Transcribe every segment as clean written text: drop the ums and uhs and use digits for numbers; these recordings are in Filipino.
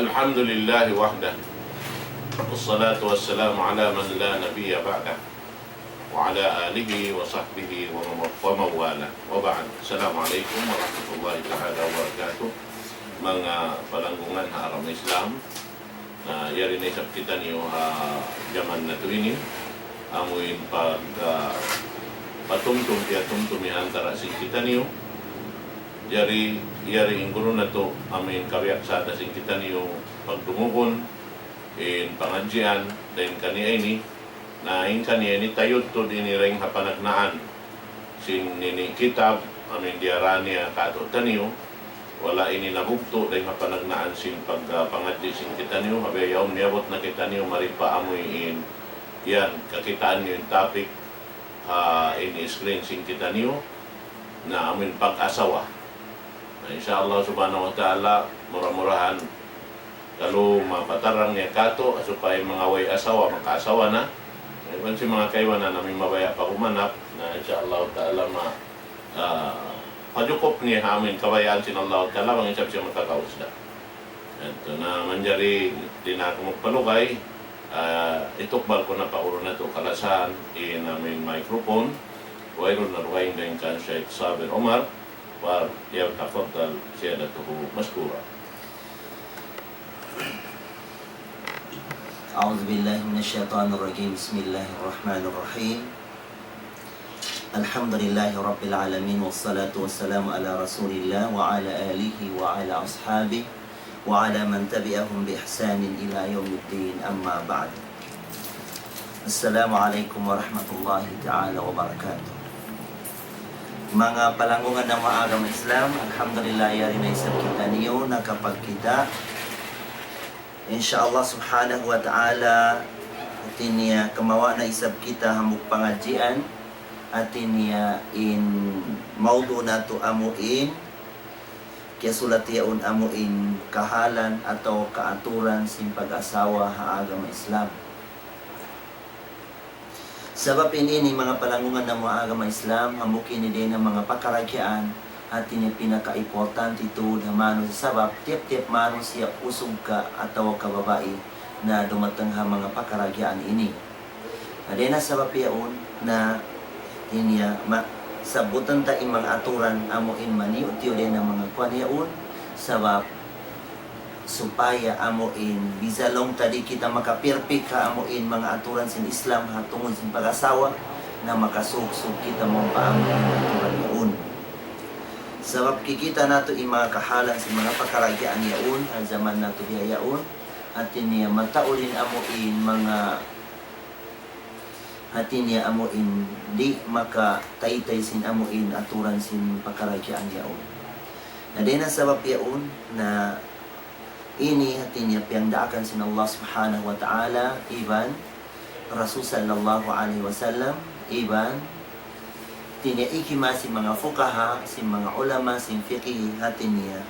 الحمد لله وحده والصلاة والسلام على من لا نبي بعده وعلى آله وصحبه ومن والاه وبعد. Assalamualaikum warahmatullahi ta'ala wabarakatuh. Mga palanggungan ha aram Islam na yari na isap kita niyo jaman na tuwini amuin pag patumtum antara sing kita niyo yari ingkuno na to amin kawiyak sa atas kita niyo pagdumukon in pangadjian dahil kaniya ini na in kaniya ni tayot to dinireng hapanagnaan sin nini kitab amin diaranya kato taniyo wala ini nabugto dahil hapanagnaan sin pagpangadji sin kita niyo habayawm niyabot na kita niyo maripa amoy in yan kakitaan niyo yung topic ini screen sin kita niyo na amin pag-asawa. Insyaallah subhanahu wa ta'ala murah-murahan kalau mapatarang niya kato supaya mengaway asawa makaasawa na kung si mga kaiwanan namin mabaya pa kumanap na insyaallah ta'ala pajukop niya amin kabayaan sin Allah ta'ala ang isap siya makakaus na ito na manjari din ako magpalugay itukbal ko na pauro na ito kalasan in aming microphone wayron na rugayin din kan Sheikh Sabir Omar ويتفضل سيادته مشكورا. أعوذ بالله من الشيطان الرجيم. بسم الله الرحمن الرحيم. الحمد لله رب العالمين والصلاة والسلام على رسول الله وعلى آله وعلى أصحابه وعلى من تبعهم بإحسان إلى يوم الدين. أما بعد. السلام عليكم ورحمة الله تعالى وبركاته. Mga palanggungan ng mga agama Islam, alhamdulillah yari na isang kita niyo na kapag kita insyaallah subhanahu wa ta'ala atin niya kamawa na isab kita hamuk pangadjian atin niya in maudo na to amuin kaya sulat yaun amuin kahalan atau kaaturan sin pag-asawa ha agama Islam. Sabab ini mga palanggungan ng mga agama Islam, hamukin ni din ng mga pakarakyaan at ini pinaka-important ito na mano sa sabab, tiap-tiap mano siya usog ka ataw kababae na dumatang ha mga pakarakyaan ini. Adin na sabab yaon na inya sabutan ta in mga aturan amuin mani utiyo din ng mga kwan yaon sabab supaya amuin bisalong tadi kita makapirpik ka amuin mga aturan sin Islam hatungod sin pag-asawa na makasuksog kita mong paamuin aturan yaon. Sabab kikita nato in mga kahalan sin mga pakaragyan yaon ang zaman nato biya yaon atin niya mataulin amuin mga atin niya amuin di makataytay sin amuin aturan sin pakaragyan yaon. Na din ang sabab yaon na ini hatinya piangdaakan sin Allah subhanahu wa ta'ala iban Rasul sallallahu alaihi wasallam iban tinya ikima si mga fukaha si mga ulama si fiqih hatinya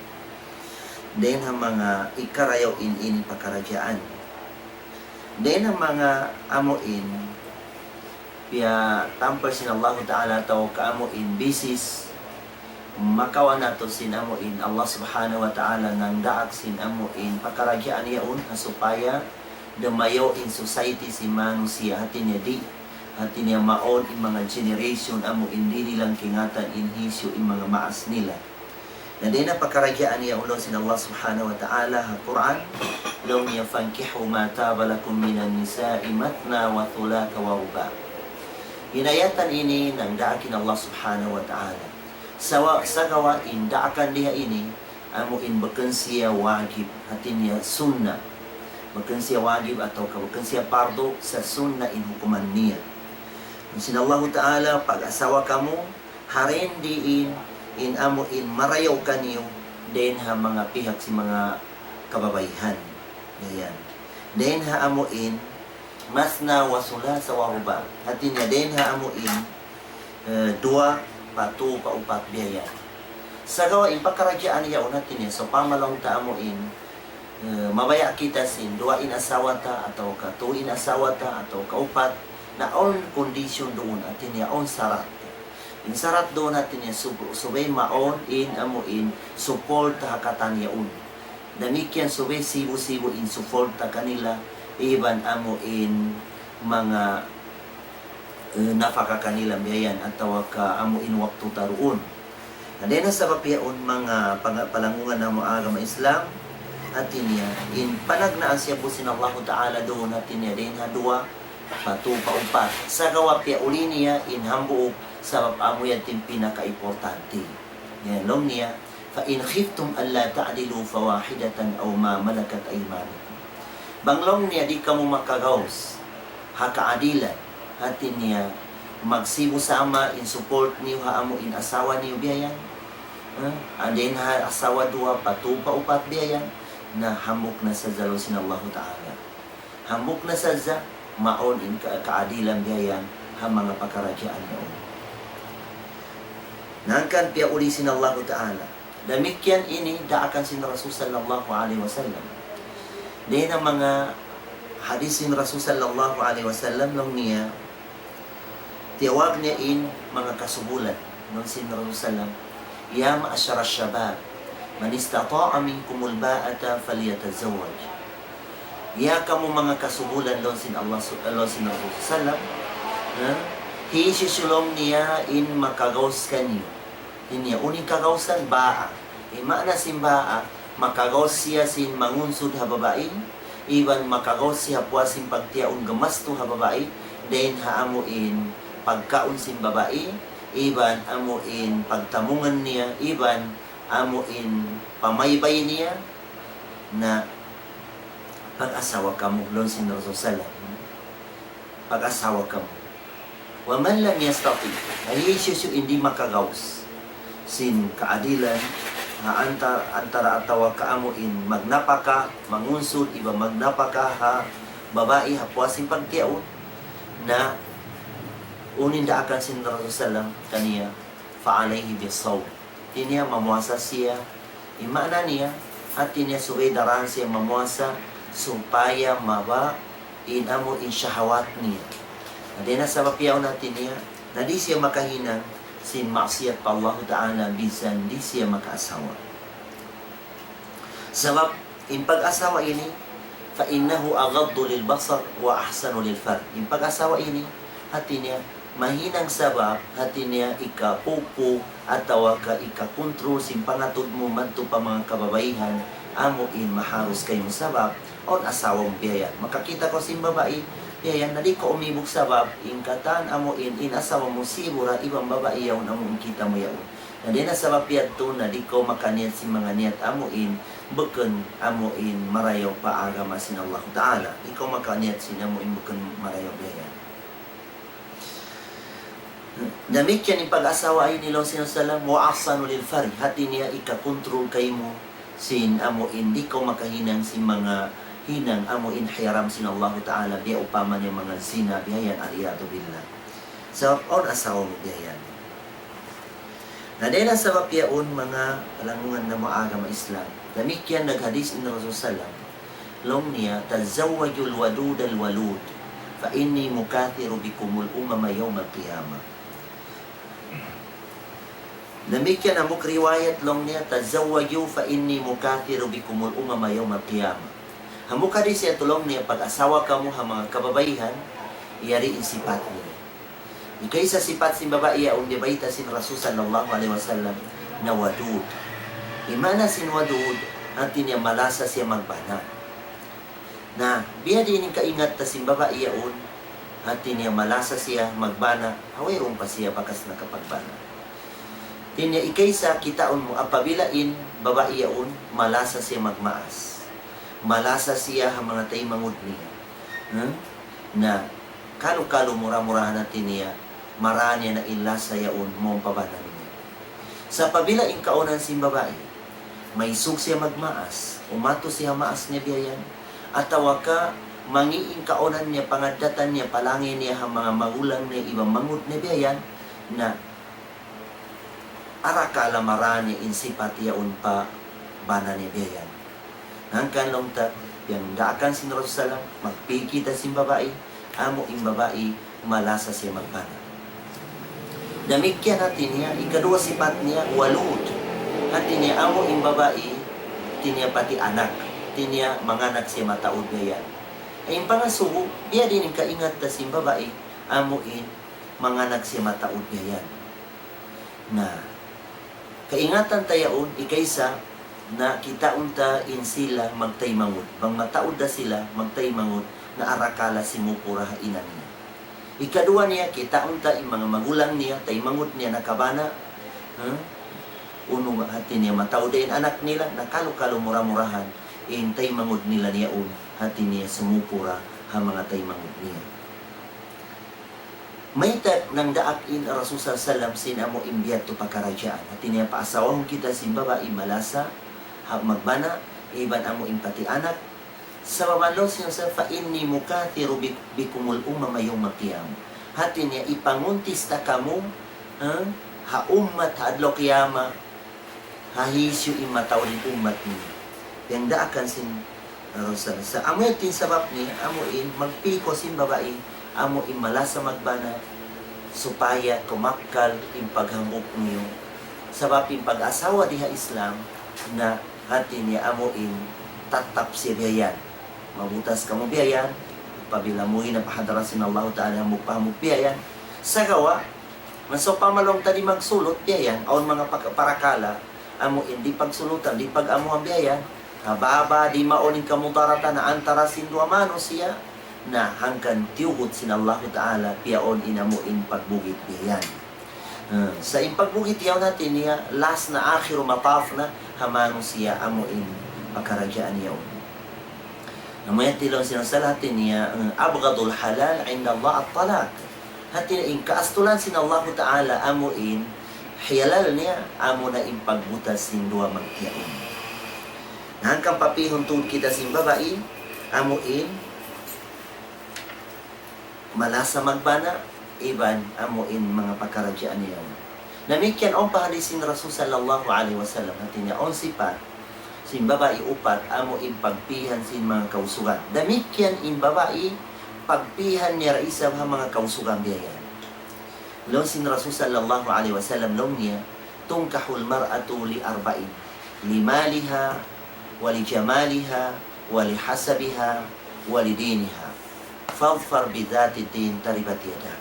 den ang mga ikarayaw ini pakaragyaan den ang mga amuin pia tampar sin Allah ta'ala taw kaamuin bisis makawa nato sinamuin Allah subhanahu wa ta'ala nang daak sinamuin pakaragyaan yaon supaya damayo in society si manusia hati niya di hati niya maon in mga generation amuin di nilang kingatan in hisyo in mga maas nila na din na pakaragyaan yaon sin Allah subhanahu wa ta'ala ha Quran law niya fankihu ma tabalakum minan nisa'i matna wa thulatha wa ruba. Hinayatan ini nang daakin Allah subhanahu wa ta'ala sa gawain daakan diha ini amuin baken siya wajib hatin niya sunnah baken siya wajib atau baken siya pardo sa sunnah in hukuman niya. Sin Allah ta'ala pag-asawa kamo harin diin in amuin marayaw kaniyo den ha mga pihak si mga kababayhan yan den ha amuin masna wa sulasa wa ruba hatin niya den ha amuin dua patu paupat biaya. Sa gawain pakaragyaan yaon natin niya so pamalong ta amuin mabaya kita sin duain asawa ta atau katuin asawa ta atau kaupat na on condition doon atin niya on sarat. In sarat doon natin niya subay maon in amuin support ta hakatan yaon. Damikian suwe sibo-sibo in suporta kanila iban amo in mga napaka kanila biyayan atawa ka amo in waktu taruon. Adena sa papiaon mga palangungan ng mga agama Islam atin niya in panagnaan siya po sin Allah Ta'ala doon atin niya din hadua patu paupat sa gawapya uli niya in hambuok sa amo yan tin pinaka-importante. Yan long niya fa in khiftum alla ta'dilu fawahidatan aw ma malakat aymanukum. Banglong niya di kamo makagaws hakaadilan atin niya magsibo sama in support niyo haamo in asawa niyo biyayan. Andin ha asawa dua patu paupat biyayan na hamok na sa zalo sin Allah Ta'ala. Hamok na sa za maon in kaadilan biyayan ha mga pakaragyaan noon. Nangkan pia uli sin Allah Ta'ala. Damikyan ini daakan sin Rasul sallallahu alaihi wasallam. Din ang mga hadis sin Rasul sallallahu alaihi wasallam nung niya tiyawag niya in mga kasubulan nung sin Rasul sallam ya ma'asyara syabab man istata'a minkumul ba'ata falyatazawwaj. Ya kamu mga kasubulan doon sin Allah sin Rasul sallam hiisisulong niya in makagaws kanyo. Inya uning kagawsan baa. Ima na sin baa makagaws siya sin mangunsud ha babae. Iban makagaws siya puasin pagtiaon gamasto ha babae. Then haamuin pagkaon sin babae. Iban amuin pagtamungan niya. Iban amuin pamaybay niya na pag-asawa kamo. Lon sin Rasulullah. Pag-asawa kamo. Wa man lam yastati. Ay isusyo hindi makagaws sin kaadilan antara atawa kaamuin magnapaka mangunsud iba magnapaka ha babae ha puasing pagtiaon na unin daakan sin Rasulullah kaniya fa alayhi bisaw tinya mamuasa siya imana niya at tinya suway darahan siya mamuasa supaya maba inamo in syahawat niya adena sa papiaw natin niya na di siya makahinang sin maksiyat pa Allah Ta'ala bisan di siya makaasawa. Sabab, in pag-asawa ini, fa innahu aghaddu lil basar wa ahsanu lil far. In pag-asawa ini, hati niya, mahinang sabab, hati niya ikapupo atawa ka ikakontrol sin pangatod mo manto pa mga kababaihan, amo in maharos kayo sabab, on asawang biyaya. Makakita ko sin babae, yan, nadi ko umibog sabab, ingkatan amo in asawa mo sibura, ibang babae yaw na mo kita mo yaw. Nadi na sabab yad to, nadi ko makaniyat si mga niyat amo in, bukan amo in marayaw pa agama sin Allah Ta'ala. Ikaw makaniyat sin amo in bukan marayaw yan. Damikyan yung pag-asawa ay nilong sinasalam, wa'asanu lil fari, hati niya ikakontrol kayo mo sin amo in, di ko makahinang si mga hinang amo in hiram sin Allah Ta'ala biya upaman yung mga zina biyayan aliyado billah sa on asawa mo biyayan na dahil sa mapiaon mga palangungan na maagama Islam damikyan naghadis in Rasulullah long niya tazawwajul wadud al walud fa inni mukathiru bikumul umama yawm al qiyamah damikyan amok riwayat long niya tazawwaju fa inni mukathiru bikumul umama yawm al qiyamah. Hamo ka di siya tulong niya pag-asawa ka mo ha mga kababaihan, iyari in sipat mo. Ikay sa sipat si babae yaon di baita sin Rasul sallallahu alaihi wasallam na wadud. Imana sin wadud, anti niya malasa siya magbana. Na biya din kaingat ta sin babae yaon, anti niya malasa siya magbana, hawayron pa siya bakas nakapagbana. Tinya ikay sa kitaon mo, apabilain babae yaon, malasa siya magmaas. Malasa siya ang mga taimangod niya. Na kalo-kalo mura-murahan natin niya, maranya na ilasa yaon mong pabanan niya. Sa pabilaing kaunan si babae, may sug siya magmaas, umato siya maas niya biyayan, at ka mangiing kaunan niya, pangadatan niya, palangin niya ang mga magulang niya, ibang mangut niya biyayan, na arakala maranya insipat yaon pa bana niya biyayan. Nangkan long ta, yang daakan sin Rasulullah, magpikita sin babae, amo in babae, malasa siya magbana. Damikyan natin niya, ikadua sipat niya, walud. Natin niya, amo in babae, tinya pati anak, tinya manganak siya mataod gayan. Ay yung pangasubo, biya din yung kaingat na si babae, amuin, manganak siya mataod gayan. Na, kaingatan tayaon, ikaysa, na kita unta in sila magtaymangod. Bang mataod na sila, magtaymangod, na arakala si mupura inan niya. Ikadua niya, kita unta yung mga magulang niya, taymangod niya nakabana, uno hati niya mataod din anak nila, nakalo-kalo mura-murahan, in taymangod nila niya hati niya sumupura ha mga taymangod niya. May tap ng daak in Rasul sallam sinamo imbiyat to pakarajaan. Hati niya paasawang kita si babae malasa, ha magbana, iban amo impati anak, sa babalo siya sa fa inni mukathiru bikumul mamayong makiyam. Hati niya ipanguntis ta kamo ha ummat hadlo kiyama hahisyo imatawalin ummat niya. Yang daakan sin Rasul sa amoy tin sabab ni amoin magpiko sin babae amo malasa magbana supaya tumakkal in paghambok niyo. Sabab in pag-asawa diha Islam na hati niya amoin tatap si biyayan. Mabutas ka mo biyayan, pabilamuhin na pahadarasin Allah Ta'ala mo biyayan. Sa gawa, maso pamalong tadi magsulot biyayan, aon mga parakala, amo hindi pagsulutan, di pag-amo ang biyayan, kababa, di maonin kamutarata na antara sindua mano siya, na hangkan tiyuhot sin Allah Ta'ala, piyaon inamuin pagbugit biyayan. Sa ipagbugit yaw natin niya, last na akhiru mataf na, hamano siya amuin pagkaragyaan yaw. Namaya tilaw sinasalat niya, abgadul halal inda Allah at-talak. Hati na in kaastulan sin Allah Ta'ala amuin, hiyalal niya, amo na in pagbutas sin dua magtiyaon. Hanggang papihon tuod kita sin babae, amuin, malasa magbana, iban amuin mga pagkaragyaan niya. Namikyan on pahalisin Rasul sallallahu alaihi wasallam, hati niya on sipat, sin babae upat amo in pagpihan sin mga kausugan. Damikyan in babae pagpihan niya raisa ha mga kausugan biyayan. Long sin Rasul sallallahu alaihi wasallam long niya tungkahul mar'atu li arba'in limaliha wa li jamaliha wa li hasabiha wa li diniha fadfar bidhati din taribat yadak.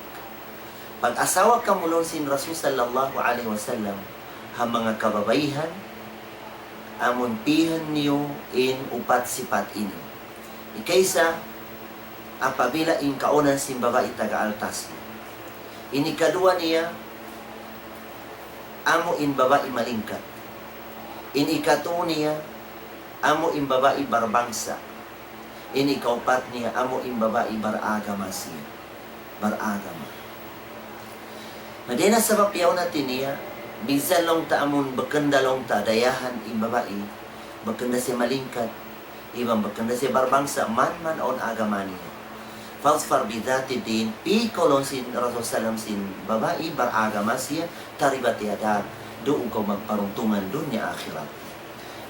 Pag-asawa ka mo long sin Rasul sallallahu alaihi wasallam ha mga kababaihan amon pihan niyo in upat sipat ini. Ikaysa, apabila in kaunan sin babae taga-altas. Ini kadua niya, amo in babae malingkat. In ikatu niya, amo in babae barbangsa. In ikaupat niya, amo in babae baragama siya. Baragama. Madena sa papiyaw natin niya, bisan long ta amon bakanda long ta dayahan in babae, bakanda siya malingkat, ibang bakanda siya barbangsa, man on agama niya. Falsfar bidati din, pikolong sin Rasul Salam sin babae, baragama siya, taribat yadar, doon ko magparuntungan doon niya akhirat.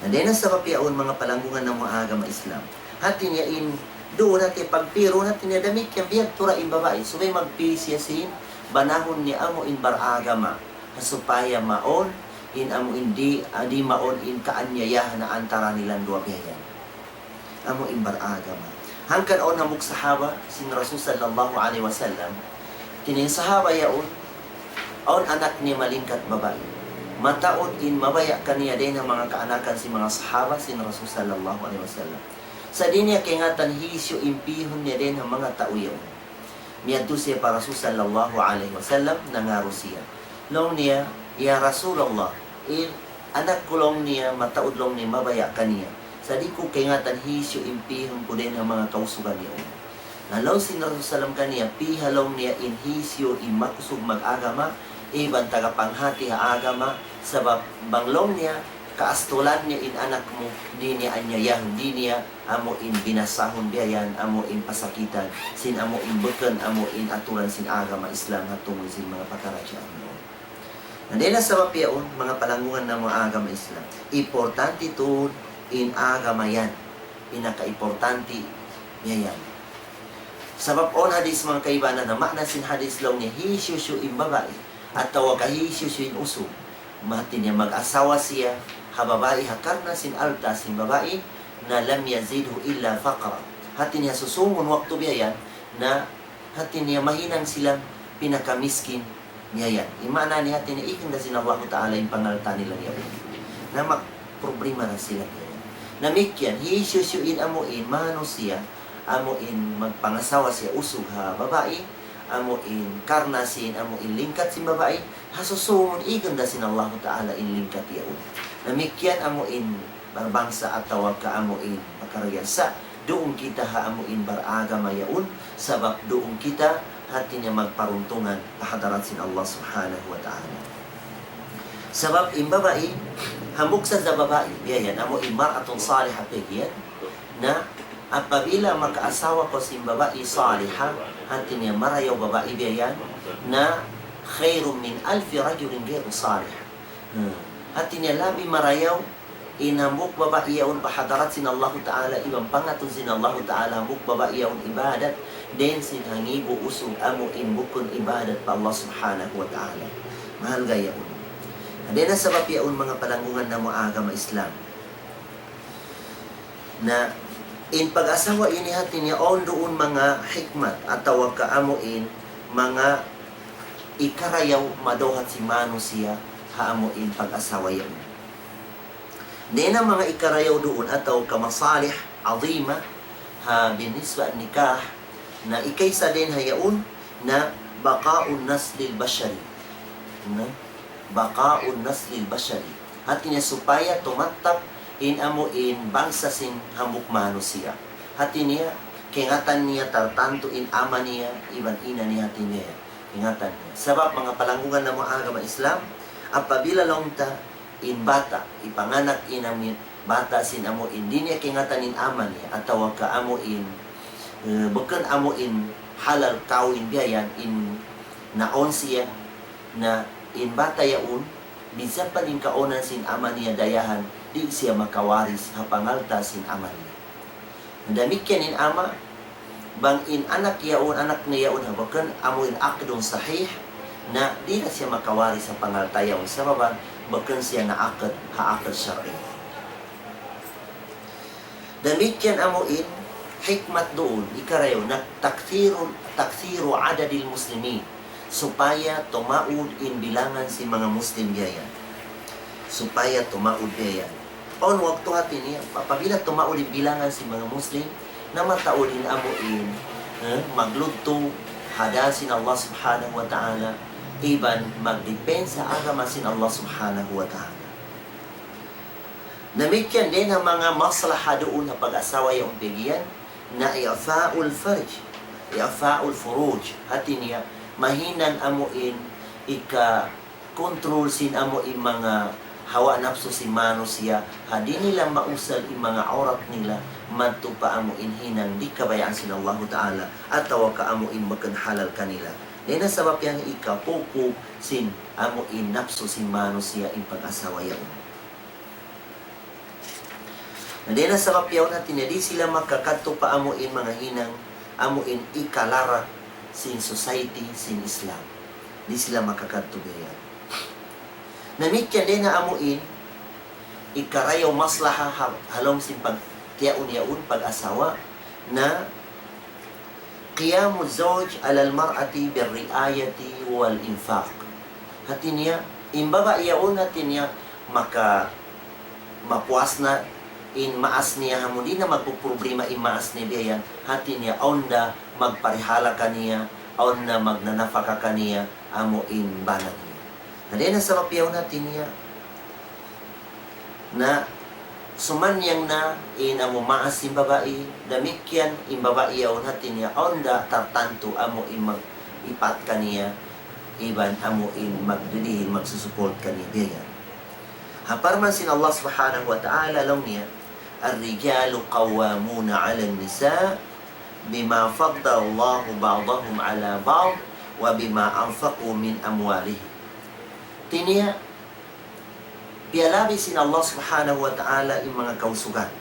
Nandina sa papiyaon mga palanggungan ng mga agama Islam. Hati niya in, doon natin pagpiro natin niya damit yung biyag tura in babae, so may magpisya sin, banahon niya amo in baragama, supaya maon in amo hindi adi maon in kaanyayahan na antara nilang dua biyayan. Amo in baragama. Hangkan on namuk sahaba sin Rasul sallallahu alaihi wasallam. Tinin sahaba yaon on anak ni malingkat babae. Mataon in mabaya kaniya din ang mga kaanakan si mga sahaba sin Rasul sallallahu alaihi wasallam. Sa dinya kingatan hisyo impihon niya din ang mga tao yaon. Miyadto siya para Rasul sallallahu alaihi wasallam nangaro siya. Long niya, ya Rasulullah, anak ko long niya, mataod long niya, mabaya ka niya. Sa di ko kingatan hisyo impihon ko din ang mga kausugan niya. Nalaw si Rasul salam kaniya, pihalong niya in hisyo imakusog mag-agama, iban tagapanghati ha agama, sabab banglong niya, kaastulan niya in anak mo, di niya anyayang, di niya amo in binasahon biyayan, amo in pasakitan, sin amo in bukan, amo in aturan sin agama Islam hatungol sin mga pakarasyaan mo. Nandila sa papiyaon, mga palanggungan ng mga agama Islam. Importante ito in agama yan. Pinaka-importante niya yan. Sabab on hadis mga kaibanan na makna sin hadis lang niya, hisyusyo in babae, at tawag ka hisyusyo in uso. Mati niya mag-asawa siya, babae karna sin alta sin babae na lam yazidhu illa faqra. Hati niya susungon waktu biyayan na hati niya mahinang silang pinakamiskin niya yan. Imana ni hati niya ikin na sin Allah Ta'ala yung pangalta nila niya. Na magproblema na sila niya. Namikyan, hiisyusyuin amuin manusia, amuin magpangasawa siya usog ha babae, amuin karnasin, amuin lingkat sin babae, hasusungon ikin na sin Allah Ta'ala in lingkat yaon. Namikyan amuin barbangsa at tawag ka amuin makaragyan sa doon kita haamuin baragama yaun sabab doon kita hati niya magparuntungan pahadaran sin Allah subhanahu wa ta'ala. Sabab in babae hamuk sa babae biyan amuin mar'atun salihah biyan na apabila makaasawa ko sin babae salihah hati niya marayaw babae biyan na khairun min alfi rajulin ghairu salih. Hati niya labi marayaw inamuk babae yaun pahadarat sin Allah Ta'ala ibang pangatun sin Allah Ta'ala muk babae yaun ibadat den sin hangibu usog amo in bukon ibadat pa Allah Subhanahu wa Ta'ala. Mahal gayaun. Adena sabab yaun mga palangungan na agama Islam na in pag-asawa ini hati niya on doon mga hikmat atau kaamuin mga ikarayaw madohat si manusia haamuin pag-asawa yaun. Dena mga ikarayaw doon atau kamasalih azima ha binisba nikah na ikaysa din hayaon na baqaun naslil bashari na baqaun naslil bashari hati niya supaya tumatap in amuin bangsa sin hamuk manusia hati niya kingatan niya tartanto in ama niya iban ina niya hati niya ingatan niya sabab mga palangungan ng mga agama Islam apabila longta in bata, ipanganak inamin bata sin amo in di niya kingatanin ama niya atau ka amo in bukan amo in halal kawin biyan in naon siya na in bata yaun bisa paling kaonan sin ama niya dayahan di siya makawaris hapangalta sin ama niya. Damikian in ama bang in anak yaun anak niya yaun bukan amo in akdun sahih na di na siya makawaris sa pangalta yaun sababan bahkan siya naakad haakad syar'i. Demikian amuin hikmat doon ikarayo na taksiru adadil muslimin supaya tumaud in bilangan si mga muslim biyayan. Supaya tumaud biyayan. On waktu hati niya, apabila tumaud in bilangan si mga muslim na mataudin amuin magludto hadasin Allah subhanahu wa ta'ala iban magdepensa agama sin Allah subhanahu wa ta'ala. Namikyan din ang mga maslaha doon na pag-asawa yung bigyan na i'fa'ul farj, i'fa'ul furuj. Hati niya, mahinan amuin, ika-control sin amuin mga hawa nafsu si manusia, hadi nila mausal in mga aurat nila, madto pa amuin hinang di kabayaan sin Allah ta'ala, at tawa ka amuin makan halal kanila. Dahil na sabab yang ikapupo sin amuin nafsu sin manusia in pag-asawa yaon. Dahil na sabab yaon natin na di sila makakadto pa amuin mga hinang amuin ikalara sin society sin Islam. Di sila makakadto yan. Namikyan din na amuin ikarayaw maslaha halong sin pagtiyaon yaon pag-asawa na qiyamu zawj alal mar'ati birriayati wal infaq. Hati niya, imbaba iyaon hati niya maka mapuas na in maas niya hamon di na magpuproblema in maas niya biyan. Hati niya onda magparihala kaniya, on na magnanafaka kaniya amo in bana niya. Hadi na sa mapiyaw natin niya na sumanyang na in amo maas in babae damikyan in babae yaon hati niya onda tartanto amo in mag-ipat kaniya iban amo in magdidihin magsusupport kaniya biyan. Haparman sin Allah subhanahu wa ta'ala lang niya ar-rijalu qawwamuna 'ala an-nisa bima faddala Allahu ba'dahum 'ala ba'd wa bima anfaqu min amwalihim. Tiniya pialabi sin Allah subhanahu wa ta'ala in mga kausugan.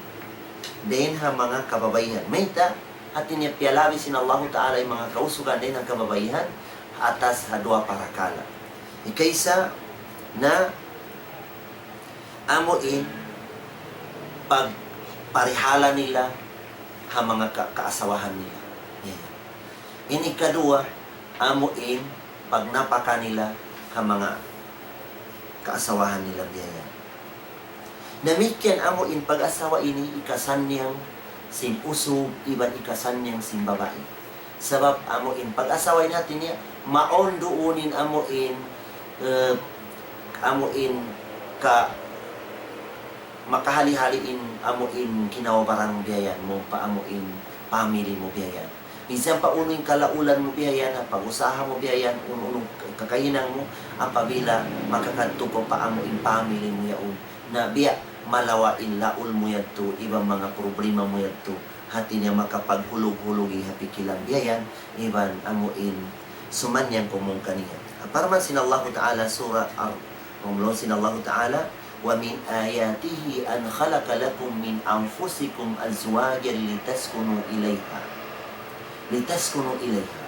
Din ha mga kababaihan. Mayta at niya pialabi sin Allah ta'ala in mga kausugan din ang kababaihan atas hadwa para kala. Ikaysa na amuin pag parihala nila ha mga kaasawahan nila. Biyayan. Ini kadua, amuin pag napaka nila ha mga kaasawahan nila. Biyayan. Namikyan amuin pag-asawa ini ikasan niyang sin usog, iban ikasan niyang sin babae. Sabab amuin pag-asawa natin niya, maon duunin amuin ka makahali-haliin amuin kinawabarang biyayan mo, paamuin family mo biyayan. Minsan pa uno'y kalaulan mo biyayan, pag-usaha mo biyayan, unong kakainang mo, apabila makakadto ko paamuin family mo yaon, na biya malawain laul mo yadto, ibang mga problema mo yadto, hati niya makapaghulog-hulogi hapikilang biyayan, iban amuin sumanyang kumong kaniya. Paraman sinallahu ta'ala surah Ar-Rumlon, sinallahu ta'ala, وَمِنْ آيَاتِهِ أَنْ خَلَقَ لَكُمْ مِنْ أَنفُسِكُمْ أَزْوَاجًا لِتَسْكُنُوا إِلَيْهَا.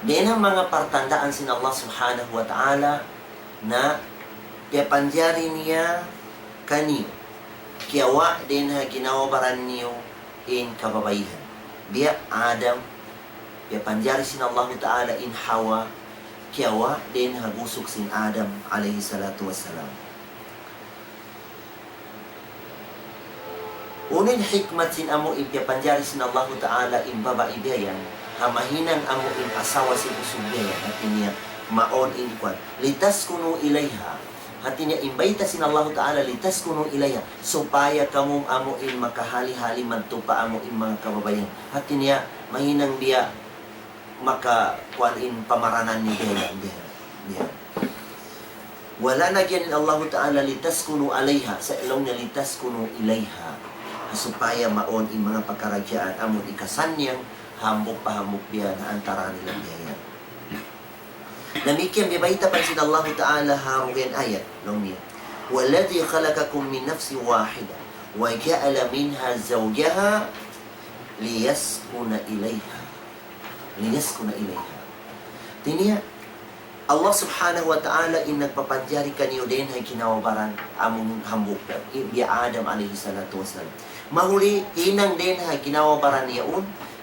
Din ang mga partandaan sin Allah subhanahu wa ta'ala na piapanjari niya kani kiyawa din ha ginawabaran niyo in kababayihan. Biya Adam, piapanjari sin Allah ta'ala in Hawa, kiyawa din hagusok sin Adam alayhi salatu wassalam. Unin hikmat sin amo ipiapanjari sin Allah ta'ala in babae biyayan, hamahinang amo in asawa sin usog biyayan, at niya maon in kwan litaskunu ilayha, at niya imbayta sin Allah ta'ala litaskunu ilayha, supaya kamong amo in makahali-hali mantupa amo in mga kababayan, at niya mahinang biya makakuanin pamaranan ni Biyayan. Wala na gyanin Allah ta'ala litaskunu alayha, sa ilong na litaskunu ilayha, supaya maon in mga pagkaragyaan amon ikasan niyang hambok-pahambok biya na antara nilang Biyayan. Namikyan bibayta pa sin Allah ta'ala harugyan ayat long niya, waladhi khalakakum min nafsi wahida wa ja'ala minha zawjaha liyaskuna ilayha. Liyaskuna ilayha. Tiniya, Allah subhanahu wa ta'ala in nagpapanjari kaniyo din ay kinawabaran among hambuk biya Adam alayhi salatu wasalam. Mahuli, hinang din ay kinawabaran niya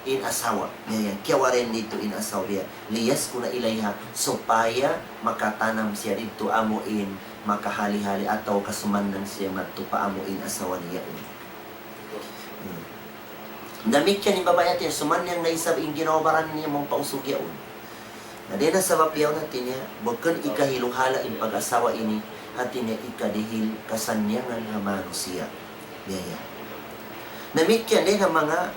in asawa. Yan, kiyawarin dito in asawa biya. Liyaskuna ilayha, supaya makatanam siya dito amo in makahali-hali ataw kasumandan siya matupa amo in asawa niya. Damit yan yung babae natin, sumanyang naisab in ginawabaran niya mong pausog yaon. Na din sa bapiyaw natin niya, bukan ikahiluhala in pag-asawa ini, hati niya ikadihil kasanyangan na manusia. Biyaya. Namit yan din ang mga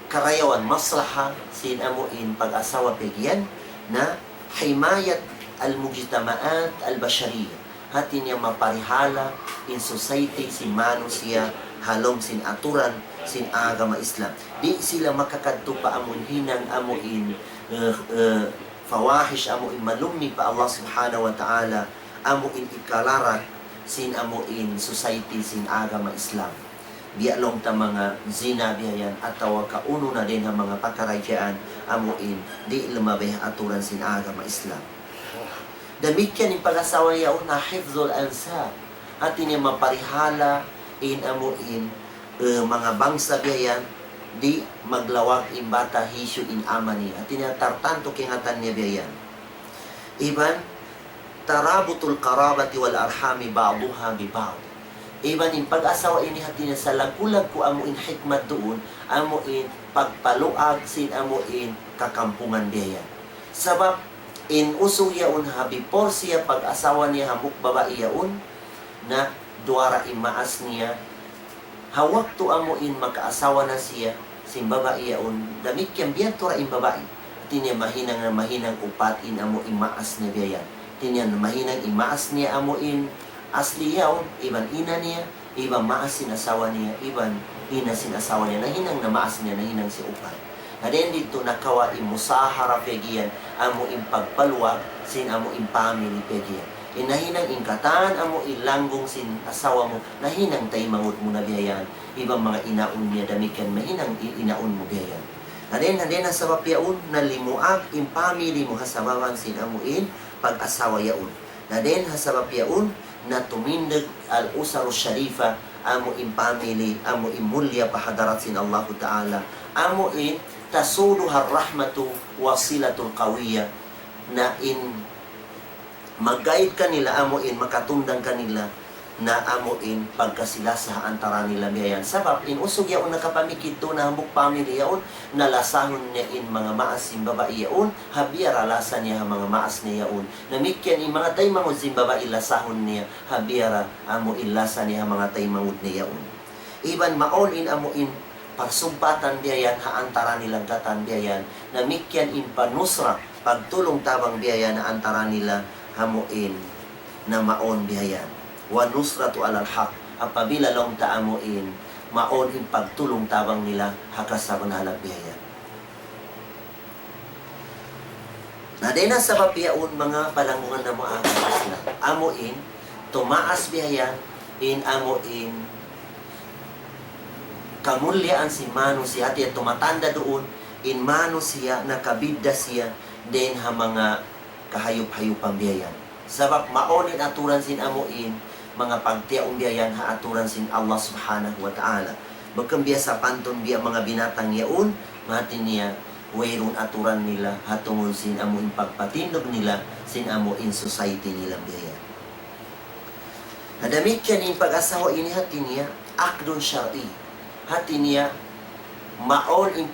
karayawan, maslaha, sinamuin pag-asawa pegyan, na himayat al-mujtamaat al-bashariyah. Hati niya maparihala in society sin manusia, halong sin aturan, sin agama Islam. Di sila makakadto pa amon hinang amuin fawahish amuin malumni pa Allah subhanahu wa ta'ala amuin ikalarat sin amuin society sin agama Islam. Bialong ta mga zina biyayan at tawa kauno na din ang mga pagkaragyaan amuin di lumabeh aturan sin agama Islam. Damikyan yung pag-asawa yaon na hifzul ansab at niya maparihala in amuin mga bangsa biyayan di maglawag in bata hisyo in amani at tinatartanto kingatan niya biyayan. Iban tarabutul karabati wal arhami ba'duha bi ba'd. Iban in pag-asawa ini hati niya sa lagulag ko amuin hikmat doon, amuin pagpaluag sin amuin kakampungan biyayan. Sabab in uso yaon ha before siya pag-asawa niya hamuk babae yaon na duara imaas niya hawak to amuin makaasawa na siya sin babae yaon damit kyan biyan to raing babae tinya mahinang upatin amuin maas niya biyan tinya mahinang imaas niya amuin asli yaon iban ina niya iban maas sin asawa niya iban ina sin asawa niya nahinang na maas niya nahinang si upat hadin dito nakawa imusahara pegiyan amuin pagpaluwag sin amuin family pegiyan inahinang ingkatan amo ilanggong sin asawa mo nahinang tay mangut mo na biyayan ibang mga inaon niya damikan mahinang inaon mo biyayan hadin na sa papiaon na limuag in family mo hasabawan sin amuin pag-asawa yaon hadin sa papiaon na tumindag al-usar syarifa, amo in family, amo in mulya pahadarat sin Allah Ta'ala, amo in tasuluha rahmatu wasilatul qawiyya, na in mag-guide kanila, amo in makatundang kanila, na amo in pagkasilasa antara nila biyayan. Sabab in usog yaon nakapamikid to na hambuk family yaon, nalasahon niya in mga maas in babae yaon, habiar alasan niya mga maas niya yaon. Namikyan in mga tay mangod sin babae lasahon niya, habiar amo ilasa niya mga tay mangod niya yaon. Iban maon in amo in pagsumpatan biyayan, haantara nilang gatan biyayan, namikyan in panusra, pagtulong tabang biyayan na antara nila hamuin na maon biyayan. Wa nusratu alal haq, apabila long taamuin maon in pagtulong tabang nila hakas sa manalag biyaya. Nadena sa papiaon mga palangungan na moagas na amuin tumaas biyaya in amuin kamulyaan si mano siya at tumatanda doon in mano siya nakabidda siya din ha mga kahayop-hayupang biyayan. Sabab maonin aturan sin amuin mga pagtiaong biyayan haaturan sin Allah Subhanahu wa Ta'ala. Bagkang biya sa panton biya mga binatang yaon, matin niya, wayron aturan nila hatungol sin amo in pagpatindog nila sin amo in society nilang biyayan. Nadamit yan in pag-asawa ini hati niya, akdon syar'i. Hati niya, maon in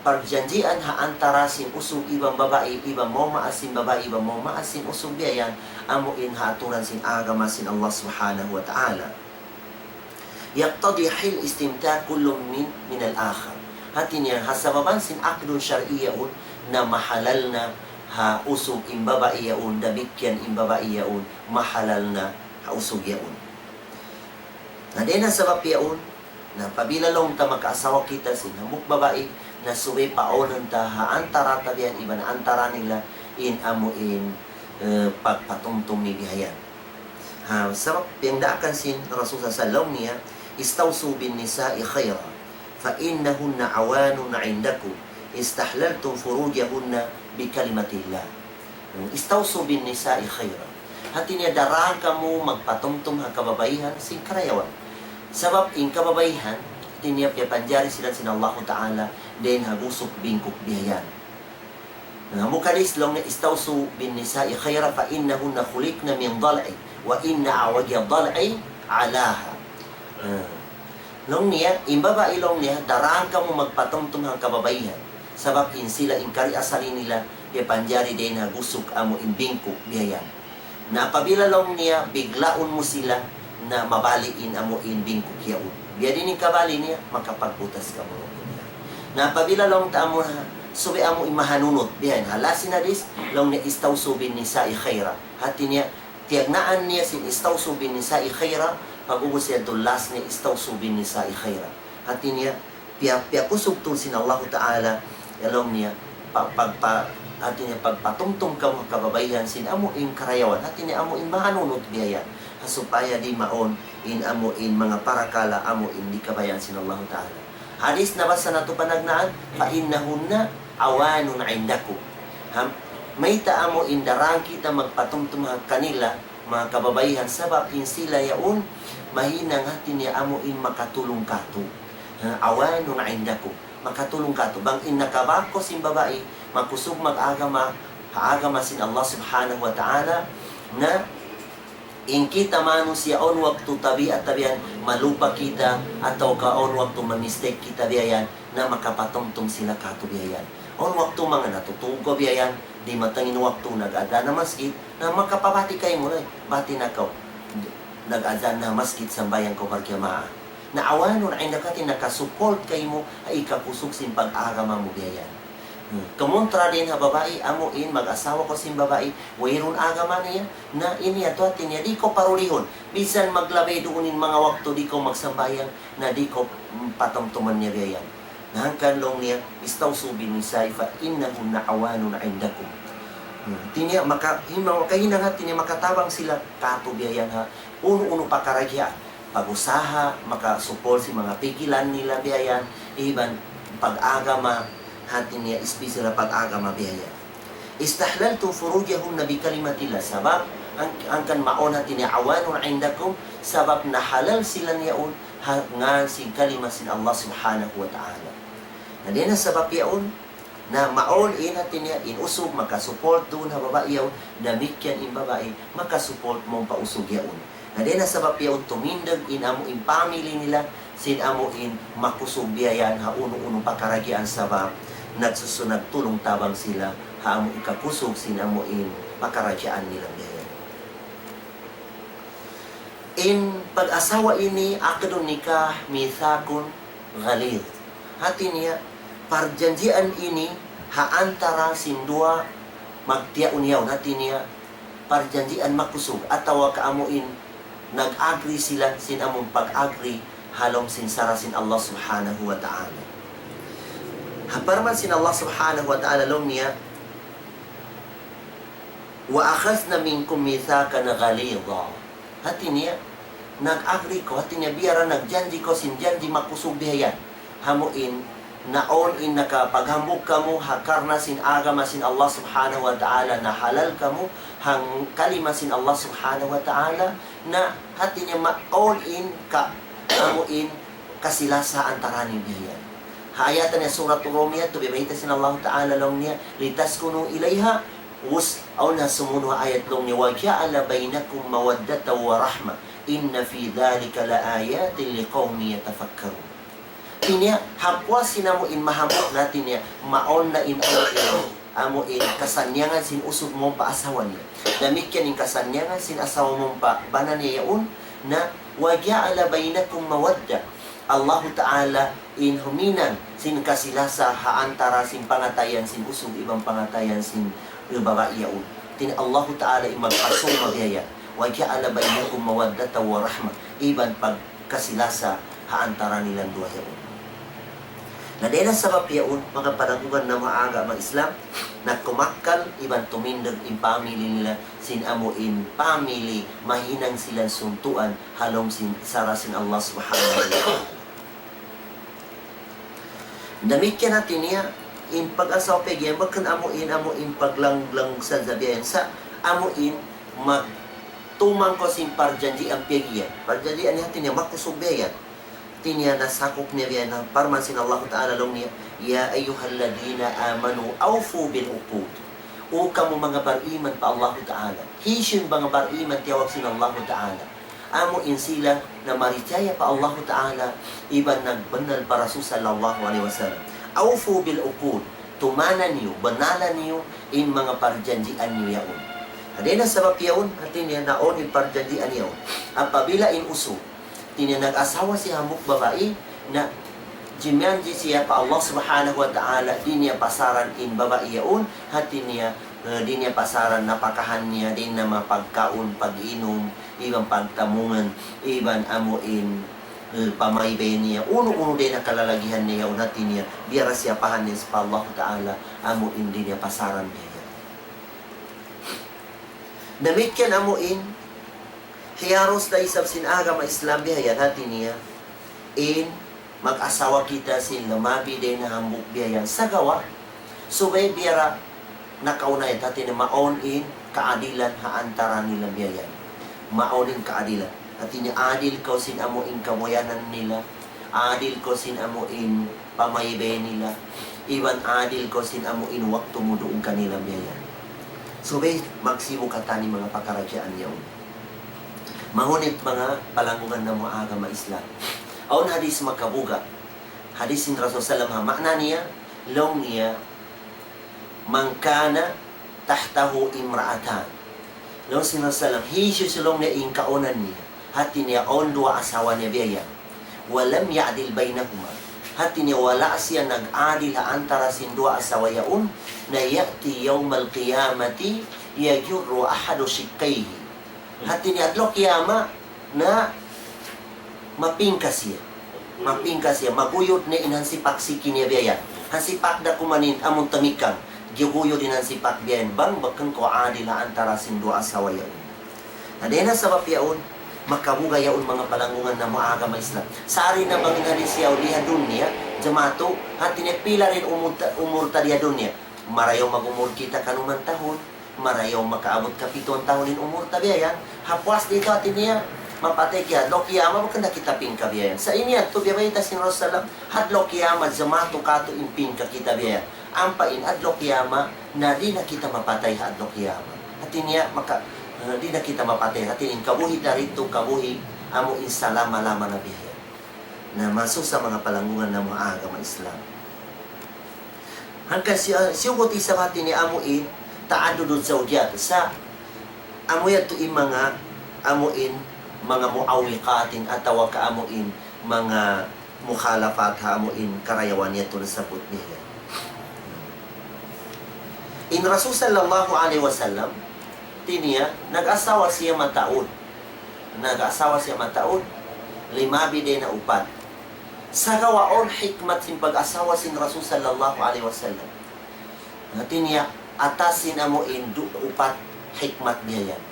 pagjanjian haantara sin usog ibang babae, ibang mo maasin babae, ibang mo maasin usog biyayan, amo in haaturan sin agama sin Allah Subhanahu wa Ta'ala. Yaqtadi hil istimta kullum min al-akhar. Hati niya, hasababan sin akdun syar'iyaun na mahalal na ha usog in babae yaun, dabikyan in babae yaun, mahalal na ha usog yaun. Nadena sa bapyaun, na pabilalong ta magkaasawa kita sin hamuk babae, na suwi paonan ta haantara tabihan iba na antara nila in amuin pagpatumtum ni bihayan. Sabab yang daakan sin Rasul sallallahu niya, istawsu bin nisa'i khayra fa innahunna awanun 'indakum istahlaltum furujahunna bi kalimatillah. Istawsu bin nisa'i khayra. Hati niya darang kamu magpatumtum ha kababayihan sin karayawan. Sabab in kababayihan tiniyap ya panjari sila sin Allah Ta'ala den hagusok bingkok bihayan. Mukadis long na istawsu bin nisa'i khayra fa innahunna khuliqna min dhal'i wa inna awajya dhal'i alaha. Long niya, imbabae long niya, daraan ka mo magpatumtum ang kababayan. Sabab in sila in kari asali nila, ya panjari din hagusok amo in bingkok bihayan. Na pabila long niya, biglaon mo sila na mabaliin amo in bingkok yaun. Biya din yung kabali niya, makapagputas ka mo. Na pabila long taamo na, subi amo imahanunot. Biyan, halasin na dis, long na istawsu bin nisa'i khayra. Hati niya, tiyagnaan niya sin istawsu bin nisa'i khayra, pag-ubos siya dulas niya istawsu bin nisa'i khayra. Hati niya, piyakusog to sin Allah Ta'ala, long niya, hati niya, pagpatumtum ka mga kababayan, sin amo in karayawan, hati niya amo in mahanunot biyan. Supaya di maon in amo in mga parakala amo in di kabayan sin Allah Ta'ala. Hadis na basa na ito panagnaan, fa innahunna awanun 'indakum. May taamo in darang kita magpatumtum kanila mga kababayan, sabab in sila yaon mahinang hati niya amo in makatulong kato. Awanun 'indakum, makatulong kato. Bang in nakabako sin babae, makusog mag-agama, haagama sin Allah Subhanahu wa Ta'ala na in kita mano siya on waktu tabi at tabihan malupa kita atau ka on waktu mamistake kita biyayan na makapatungtong sila kato biyayan. On waktu mga natutugo biyayan di matangin waktu nag-ada na masjid na makapabati kayo mo na bati na ka nag-ada na masjid sa bayan ko barkiyamaa. Na awanon ay nakati nakasupport kayo mo ay ikapusok sin pag-agama mo biyayan. Kamuntra din ha babae, amo in mag-asawa ko sin babae, wayron agama niya, na iniya to atin niya, di ko parulihon. Bisan maglabay doon in mga wakto, di ko magsambayan, na di ko patumtuman niya gayan. Nahangkan long niya, istawsu bin nisa'i fa innahunna awanun 'indakum. Tinya, kahinang ha, tinya makatabang sila, kato biyayan ha, uno-uno pakaragya, pag-usaha, makasupol si mga pigilan nila biyayan, iban pag-agama, hati niya ispisira pag-agama biyaya. Istahlaltu furujahunna bi kalimatillah, sabab ang kan maon hati niya awanun indakum sabab na halal sila niyaon nga sin kalima sin Allah subhanahu wa ta'ala. Na din na sabab yaon na maon in hati niya inusog makasupport doon ha babae yaon damikyan in babae makasupport mong pausog yaon. Na din na sabab yaon tumindag in amo in family nila sin amo in makusog biyayan ha uno-uno pakaragian sabab nagsusunag tulong tabang sila ha amo ikakusog sin amo in pakaragian nilang biyayan. In pag-asawa ini akadun nikah mithakun ghalid. Hati niya perjanjian ini ha antara sindua magtiaun yaw hati niya perjanjian makusog atawa kaamuin nag-agree sila sin among pag-agree halom sin sara sin Allah subhanahu wa ta'ala. Haparman sin Allah subhanahu wa ta'ala long niya wa akhazna minkum mithakan ghalidha. Hati niya, nag-agree ko, hati niya, biyara nagjanji ko, sinjanji makusog bihayan. Hamuin, naon in nakapaghambog ka mo, hakarna sin agama sin Allah subhanahu wa ta'ala, na halal ka mo, hang kalima sin Allah subhanahu wa ta'ala, na hati niya ma-all in ka, hamuin, kasilasa antaranin bihayan. Hayatan niya surat Rumiyah, tubibahita sin Allah ta'ala lang niya, litaskunu ilayha, أو نسمونه آية لون وجعل بينكم مودة ورحمة إن في ذلك لآيات لقوم يتفكرون. Inya hapwa sinamo in mahamot natin niya maon na in amo in kasanyangan sin usog mong paasawa niya. Damikyan in kasanyangan sin asawa mong pa banan niya yaon na waja'ala bainakum mawadda. Allah Ta'ala in huminan sin kasilasa haantara sin pangatayan sin usog ibang pangatayan sin babae yaon. Tin Allah Ta'ala imagpasong magyaya. Wa ja'ala bainakum mawaddata wa rahma. Iban pagkasilasa haantara nilang duha yaon. Na dena sabab yaon mga panagugan na maaga mga Islam na kumakal iban tumindag in family nila sin amo in family mahinang silang suntuan halom sin sara sin Allah subhanahu wa ta'ala. Damikyan natin niya in pag-asaw pegyan, bakan amo in paglanglang sa zabiyan sa amo in magtumang ko sin parjanji ang pegyan. Parjanji ang niya makusog biyan. Tinya nasakop niya biyan ng parman sin Allah Ta'ala long niya, ya ayyuhalladina amanu awfu bil uqud. O kamo mga bariman pa Allah Ta'ala. Hisyon mga bariman tiyawag sin Allah Ta'ala. Amo in sila na maritaya pa Allah Ta'ala iban nagbanal para sallallahu alaihi wasallam. Awfu bil uqud, tumanan niyo, banalan niyo in mga parjanjian niyo yaon. Hadin na sabab yaon, hati niya naon in parjanjian yaon. Apabila in uso, tinya nag-asawa si hamuk babae na jimyanji siya pa Allah subhanahu wa ta'ala, di niya pasaran in babae yaon, hati niya di niya pasaran napakahan niya din na mapagkaon, pag-inom, ibang pagtamungan, ibang amuin pamaybay niya, uno-uno din na kalalagihan niya, unatin niya, biyara siya pahan niya sa Allah Ta'ala, amuin din niya pasaran niya. Damikyan amuin, hiyaros na isab sinaga ma-Islam bihayan hati niya, in mag-asawa kita sin lumabi din na hambuk bihayan sa gawa, subay biyara nakaunay hati niya maon in kaadilan haantara nila bihayan. Maon in kaadilan. At niya adil ko sin amo in kamoyanan nila, adil ko sin amo in pamaybay nila, iwan adil ko sin amo in waktu mo doon kanilang biyayan. So magsimo katani mga pakaragyaan yaon. Mahunit mga palangungan na mga aga ma-Islam. Aun hadis makabuga, hadis sin Rasul Sallam ha, makna niya, long niya, mangkana tahtahu imra'atan. Long sin Rasul Sallam, hisyo silong niya in kaunan niya. Hati niya on dua asawa niya biya. Walam ya'dil bainahuma. Hati niya wala siya nag-adil antara sin dua asawa yaon na ya'ti yawmal qiyamati yajurru ahadu shikkayhi. Hati niya adlo kiyama na mapingkas siya. Mapingkas siya. Maguyod ni inhansipak siki niya biya. Hansipak da kumanin among tamikang. Giyuguyod din hansipak biya. Bang bakang ko adil antara sin dua asawa yaon. Adena sabab yaon makabuga yaon mga palangungan na maaga ma-Islam. Sari na mga siya liha dunya, jamato, hati niya pila rin umurta liha dunya. Marayaw mag-umur kita kanuman tahon, marayaw makaabot ka 7 taon in umur tabiayan. Hapwas dito atin niya, mapatay kaya, hadlok kiyama, magkanda kita pingka biyayan. Sa inya, to biya ita sin Rasulullah, hadlok kiyama, zamato kato in pingka kita biyayan. Ampain, hadlok kiyama, na di na kita mapatay hadlok kiyama. Atin niya, di na kita mapatay. Atin in kabuhi darito, kabuhi, amo in salama-lama na biyayan. Na masuk sa mga palangungan ng mga agama Islam. Hanggang siyugot isa pati ni amuin, taado doon sa udyat. Sa amuya to in mga amuin, mga muawikatin at tawag ka amuin, mga mukhalafat ha amuin, karayawan niya to sa putniya. In Rasul sallallahu alaihi wasallam, tiniya, nag-asawa siya mataon. Nag-asawa siya mataon, 5 bide na upat. Sa gawaon hikmat sin pag-asawa sin Rasul sallallahu alaihi wasallam. Natin niya atasin amuin upat hikmat biya yan.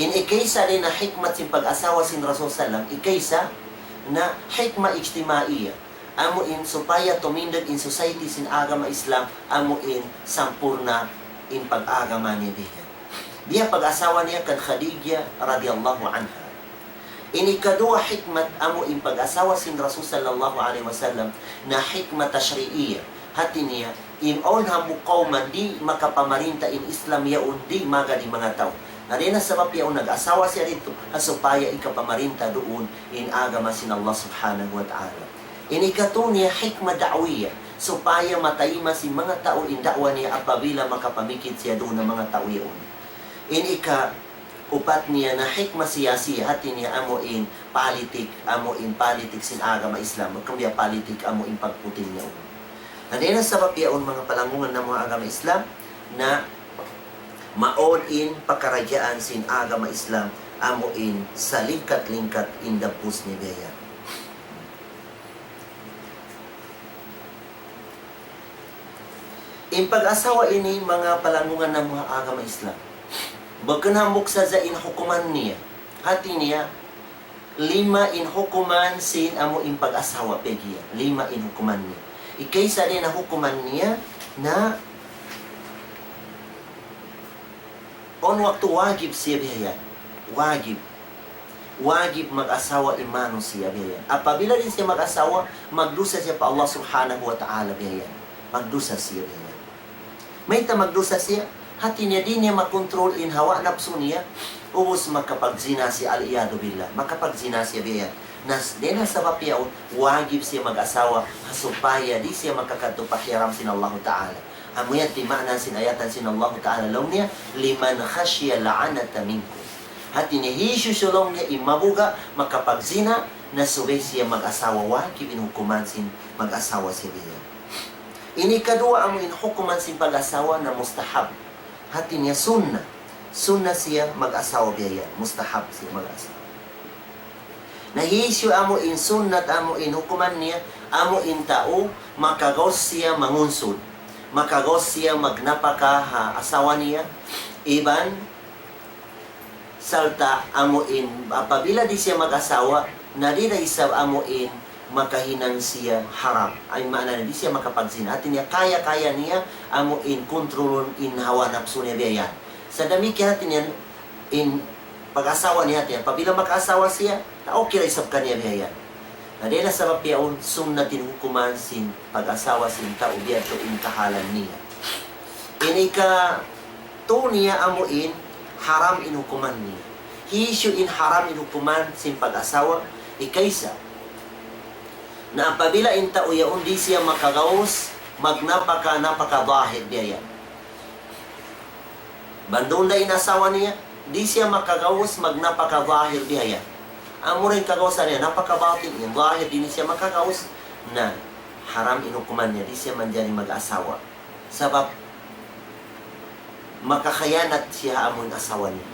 In ikaysa din na hikmat sin pag-asawa sin Rasul sallam, ikaysa na hikma ijtimaiya. Amuin supaya tumindag in society sin agama Islam, amuin sampurna in pag-agama ni biya. Biya pag-asawa niya kan Khadija radhiyallahu anha. Ini kadua hikmat amo in pag-asawa sin Rasul sallallahu alaihi wasallam na hikmat tashri'iyya. Hati niya, in on hamu kauman di makapamarinta in Islam yaun di maga di mga tao. Narina sabab yaun nag-asawa siya dito supaya ikapamarinta doon in agama sin Allah subhanahu wa ta'ala. Ini katunya hikmat da'wiyya supaya matayima si mga tao in da'wa niya apabila makapamikit siya doon ng mga tao yaun. Ini upat niya na hikmah siyasiya hati niya amuin politik sin agama Islam magkambya politik amuin pagputin niya nandiyan sa papiaon mga palangungan ng mga agama Islam na maon-in pagkaradyaan sin agama Islam amuin sa lingkat-lingkat in the pus ni Beya. In pag-asawa ini mga palangungan ng mga agama Islam bagkanhamok sa in hukuman niya. Hati niya, 5 in hukuman sin amo in pag-asawa pegiya. 5 in hukuman niya. Ikaysa din na hukuman niya na on waktu wajib siya biya. Wajib. Wajib mag-asawa imano siya biya. Apabila din siya mag-asawa, magdusa siya pa Allah subhanahu wa ta'ala biya. Magdusa siya biya. May magdusa siya, hati niya din niya makontrol in hawa nafsu niya ubos makapagzina siya aliyado billah makapagzina siya biya nas dena sa papiyaw wajib siya mag-asawa supaya di siya makakatupahiram sin Allah Ta'ala amuyan timana sin ayatan sin Allah Ta'ala law niya liman khashiya la'anata minkum hati niya hisusulong niya imabuga makapagzina na subay siya mag-asawa wajib in hukuman sin mag-asawa siya biya ini kadua amuin hukuman sin pag-asawa na mustahab hati niya sunnah. Sunnah siya mag-asawa biya. Mustahab siya mag-asawa. Nahisyo amo in sunnat amo in hukuman niya, amo in tao, makagos siya mangunsod. Makagos siya magnapaka ha asawa niya. Iban, salta amo in, apabila di siya mag-asawa, na di na isab amo in, makahinan siya haram. Ay maana na di siya makapagsina. At niya kaya-kaya niya amo in kontrolon in hawa nafsu niya biya. Sa dami kaya niya in pag-asawa niya tiyan. Pabila mag-asawa siya, na okay na isab kanya biya. Na di na sa mapiyaon, sunnatin hukuman sin pag-asawa sin tao biya to in kahalan niya. Ini ka to niya amo in haram in hukuman niya. Hisyo in haram in hukuman sin pag-asawa, ikaysa na apabila inta uyaon di siya makagawas napaka-dahid niya yan. Bandong na inasawa niya, di siya makagawas napaka-dahid niya yan. Amo rin kagawasan niya, napaka-batin niya, dahid din siya makagawas na haram inukuman niya, di siya man dyan mag-asawa. Sabab, makakayanat siya amon asawa niya.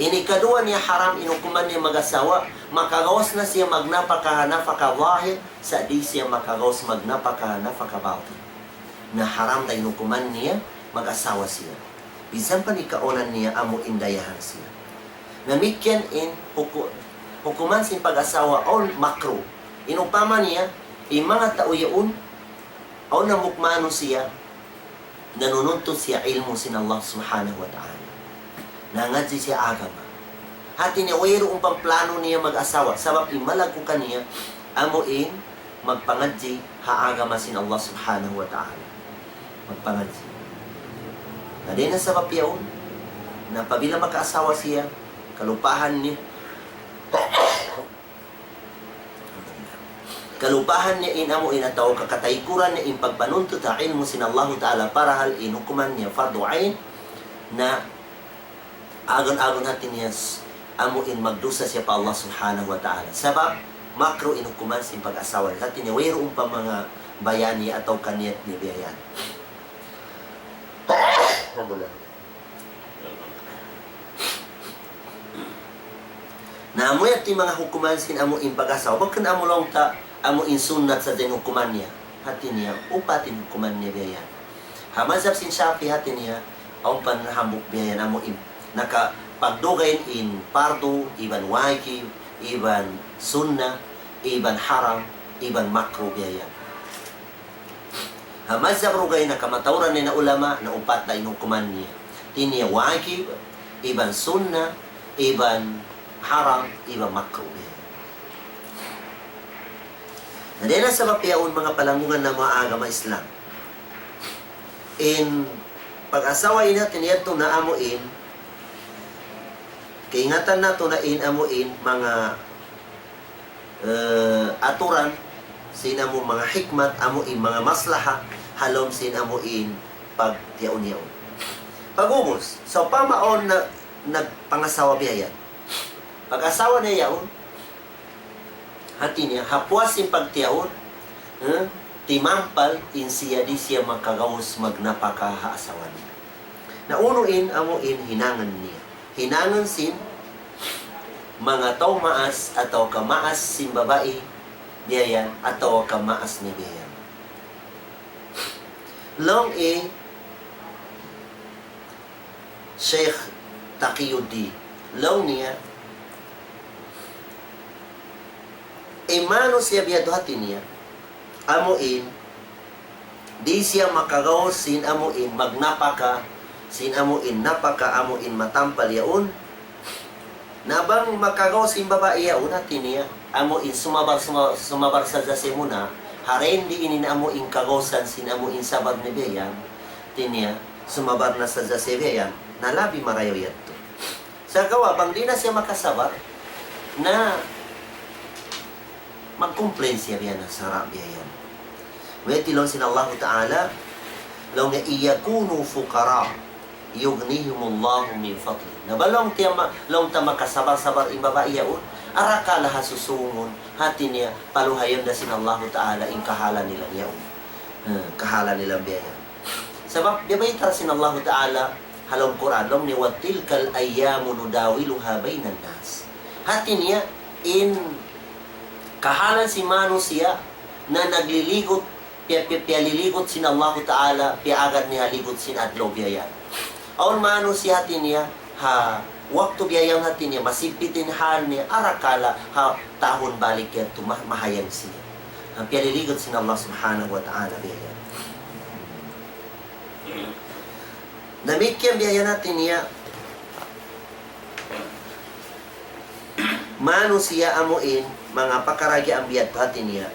Inikadua niya haram inukuman niya mag-asawa, makagawas na siya magnapaka-dahid sa di siya makagawas magnapaka-batin. Na haram na inukuman niya mag-asawa siya. Bisan pa ni kaunan niya amo indayahan siya. Namikyan in hukuman sin pag-asawa o makro. Inupama niya, mga tao yaon, o namukmano siya, nanununto siya ilmu sin Allah subhanahu wa ta'ala. Nangadzi siya agama. Hati niya, wayro umpang plano niya mag-asawa. Sabab imalag ko kaniya, amuin, magpangadzi, haagama sin Allah subhanahu wa ta'ala. Magpangadzi. Na din na sabab yaon, na pabila magkaasawa siya, kalupahan niya, inamuin at tao kakataykuran niya in pagpanunto ta ilmu sin Allah ta'ala para hal inukuman niya fardu ain na agon-agon natin niya amuin magdusa siya pa Allah subhanahu wa ta'ala. Sabab, makro inukuman sin pag-asawa natin niya wayroon pa mga bayani atau kaniyat ni biyayan. Na amoy at mga hukuman sin amuin pag-asawa, bakit amulong ta amuin sunat sa din hukuman niya? Hati niya, upatin hukuman niya biyayan. Hamazab sin Shafi hati niya, ang panhamok biyayan amuin. Naka pagdugayin in pardo, iban wajib, iban sunnah, iban haram, iban makro biyayan. Hamazab rugay na kamatauran ni na ulama na upat na inukuman niya. Tiniya wajib, iban sunnah, iban haram, iban makro biyayan. Nadena sa mapiyaon mga palangungan ng mga agama Islam. In pag-asawain natin ito na amuin, kaingatan nato na inamuin mga aturan, sinamo mga hikmat, amuin mga maslaha, halom sinamuin pagtiyaon-yaon. Pag-umos, so pamaon na nagpangasawa biyayan. Pag-asawa na yaon, hati niya, hapwasin pagtiyaon, timampal, insiya di siya magkagawas magnapakahaasawa niya. Naunuin, amuin, hinangan niya. Hinangan sin mga tao maas atau kamaas sin babae biyayan atau kamaas ni biyayan. Long Sheikh Taqiyuddin long niya imano siya biyado hati niya amuin di siya makagaw sin amuin magnapaka sin amuin napaka amuin matampal yaon nabang makagaw sin babae yaon hati niya amuin sumabar sa muna haren di inin amuin kagawasan sin amuin sabar ni biyayan tinya sumabar na sa biyayan nalabi marayo yato sa gawa bang di na siya makasabar na mag-complain siya biyan na sarap biyan. Wetilong sin Allah Ta'ala law na iyakunu fuqara yughnihimullahu min fadli. Nabalong tiya long ta makasabar-sabar in babae yaon arakala hasusungon hati niya paluhayon na sin Allah Ta'ala in kahala nila yaon. Kahala nila biyan. Sabab di ba itar sin Allah Ta'ala halong Quran long ni watilkal ayyamu nudawiluha bainan nas. Hati niya in kahalan si Mano siya na nagliligot, piyaliligot sin Allah Ta'ala, piagad niya ligot sin adlaw biyayan. Aun Mano siya hati niya, waktu biyayang hati niya, masipitin hal niya, arakala, tahon balik yan, mahayang siya. Piyaliligot sin Allah Subhanahu wa Ta'ala biyayan. Namikyan biyayan hati niya, Mano siya amuin, mga pakaragi ang biyad pati niya.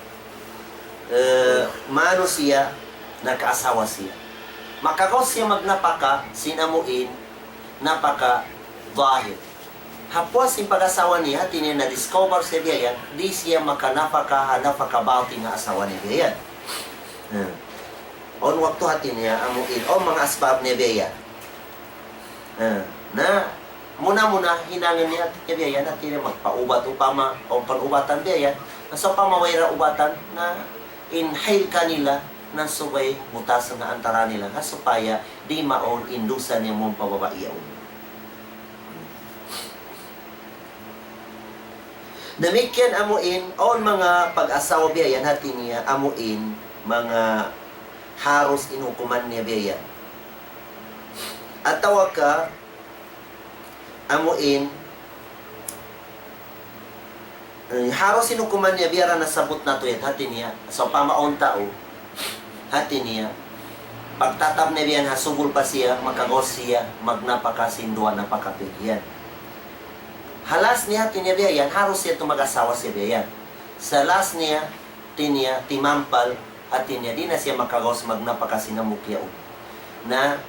Mano siya, nakaasawa siya. Makakaw siya magnapaka, sinamuin, napaka dahil. Hapwas yung pag-asawa niya, tiniya na-discover siya biyayan, di siya makanapaka bauti nga asawa niya biyayan. On waktu hati niya, amuin, o mga asbab niya biyayan. Na, muna hinangin niya biyayan at niya magpaubat upama o panubatan biyayan so pamawayra ubatan na inhale kanila na subay mutasan na antara nila supaya di maon indusan niya mong pababaiyaw. Namikyan amuin on mga pag-asawa biyayan hati niya amuin mga haros inukuman niya biyayan at tawag ka amuin haros sinukuman niya biyara na sabot na to hati niya so pamaon tao hati niya Pagtatab na biyan, hasugol pa siya, makagos siya, magnapakasindua, napakapigyan. Halas niya, tiniyabiyan, haros siya tumag-asawa siya biyan. Sa last niya, timampal, at tinya, di na siya makagos, magnapakasinamukyaw. Na,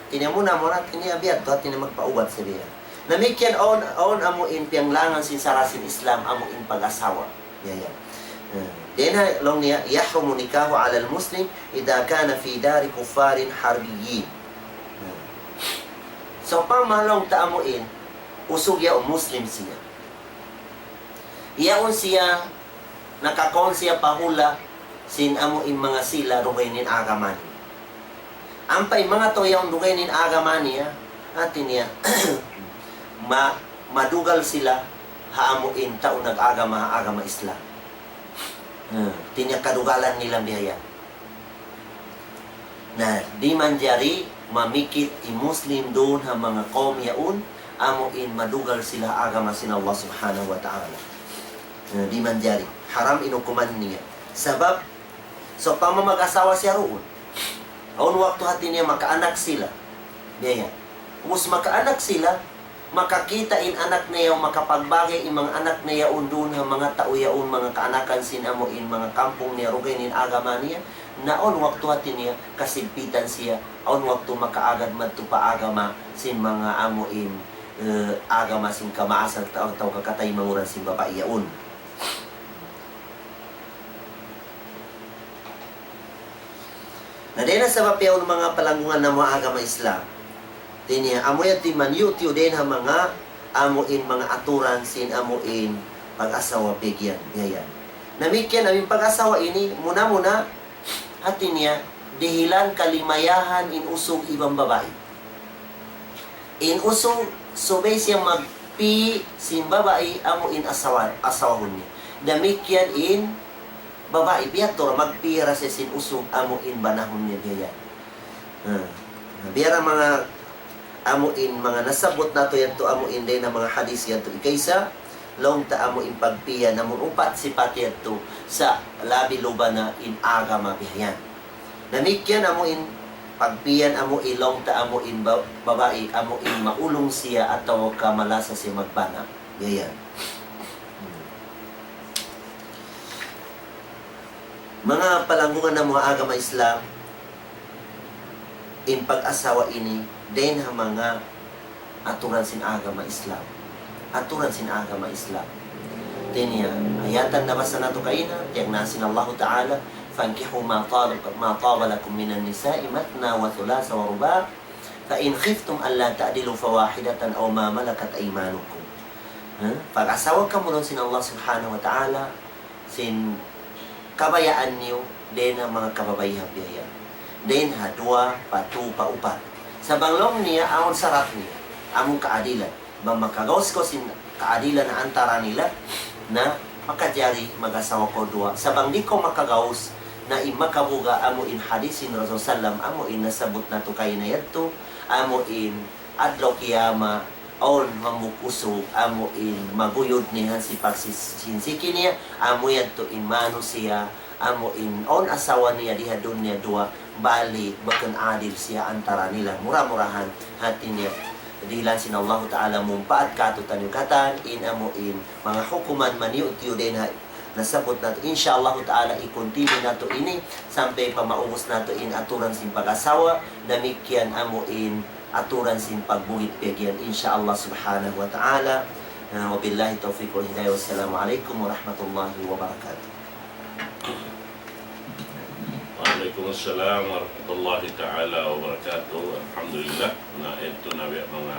tinya muna mo na, tiniyabiyad to, at tinya magpaubat siya biyan. Namikyan on amuin piyang langan sin sarasin Islam, amuin pag-asawa. Biyan. Dena long niya, yahrumu nikahu ala al-muslim idha kana fi dari kufarin harbiyin. So, pamahalong taamuin, usog ya o Muslim siya. Iyaon siya, nakakon siya pahula, sin amuin mga sila, rugainin agaman. Ampay mga to yaon rugainin agaman niya, atin niya, madugal sila, haamuin taon nag-agama Islam. Tinya kadugalan nilang biyaya na di man jari mamikit i-Muslim doon ha mga kaum yaun amuin madugal sila agama sin Allah subhanahu wa ta'ala. Di man jari haram inukuman niya sabab so pamamag-asawa siya roon aun waktu hati niya makaanak sila biyaya mus makaanak sila makakita in anak niya makapagbagay in mga anak niya undun ha mga tao yaon mga kaanakan sinamo in mga kampong niya rugay nin agama niya naon waktu hati niya kasigpitan siya aun waktu makaagad madto pa agama sin mga amo in agama sin kamaasal tao kakatay manguran sin babae yaon. Na dena sa papiyaw mga palangungan ng mga agama Islam tinya amoy ti man yutyo din ha mga amuin mga aturan sin amuin pag-asawa bigyan gayan. Namikyan aming pag-asawa ini muna hati niya dihilan kalimayahan in usog ibang babae. In usog subay siya magpi sin babae amuin asawahon niya. Namikyan in babae biyator magpira siya sin usog amuin banahon niya gayan. Biara mga amuin mga nasabot nato yan to amuin din na mga hadis yan to ikaysa long ta amuin pagpiya namun upat sipat yan to sa labi luba na in agama bihayan namikyan amuin pagpiyan amuin long ta amuin babae amuin maulong siya ataw kamalasa siya magbana bihayan. Mga palangungan ng mga agama Islam in pag-asawa ini din ha mga aturan sin agama Islam. Aturan sin agama Islam. Tinya ayatan nabasa nato kaina yang nasin Allah Ta'ala fankihu ma taba lakum minan nisa'i matna wa thulatha wa ruba' fa in khiftum alla ta'dilu fawahidatan aw ma malakat aymanukum. Pag-asawa ka mo sin Allah Subhanahu wa Ta'ala sin kabayaan niyo din ang mga kababayan biya. Din ha dua patu paupat. Sa banglong niya, amon sarap niya, among kaadilan. Ba makagawas ko sin kaadilan na antara nila na makajari mag-asawa ko dua. Sa bang di ko makagawas na imakabuga amo in hadisin Rasul Sallam, amo in nasabot na to kayo na yato, amo in adlaw kiyama, on mamukusog, amo in maguyod niya si pagsinsiki niya, amo yato in mano siya, amo in on asawa niya diha doon niya dua, bali bakan adil siya antara nila murah-murahan hati niya dilan sin Allah Ta'ala mumpaat katutan yung katan in amuin mga hukuman maniut-tiyo din ha nasabot nato inshallah Ta'ala i-continue nato ini sampai pa maubos nato in aturan sin pag-asawa damikyan amuin aturan sin pagbugit pegyan inshallah subhanahu wa ta'ala. Wabillahi taufiq wal hidayah. Wassalamualaikum warahmatullahi wabarakatuh. Waalaikumsalam warahmatullahi ta'ala wabarakatuh. Alhamdulillah na ito na mga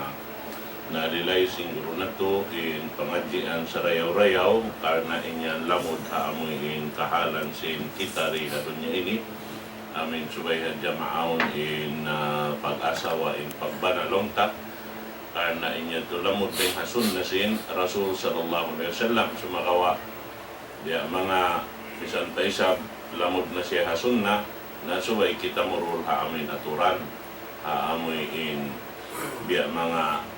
nalilay siguro na to in pangadjian sa rayaw-rayaw karena inyan lamod haamoy in kahalan sin kita rin na dunya ini amin subayhan jamaaon in pag-asawa in pagbanalongtak karena inyan to lamod din hasun na sin Rasul sallallahu alaihi wasallam sumakawa dia mga bisan taisab lamod na siya hasun na subay kita murul haamin aturan haamoy in biya mga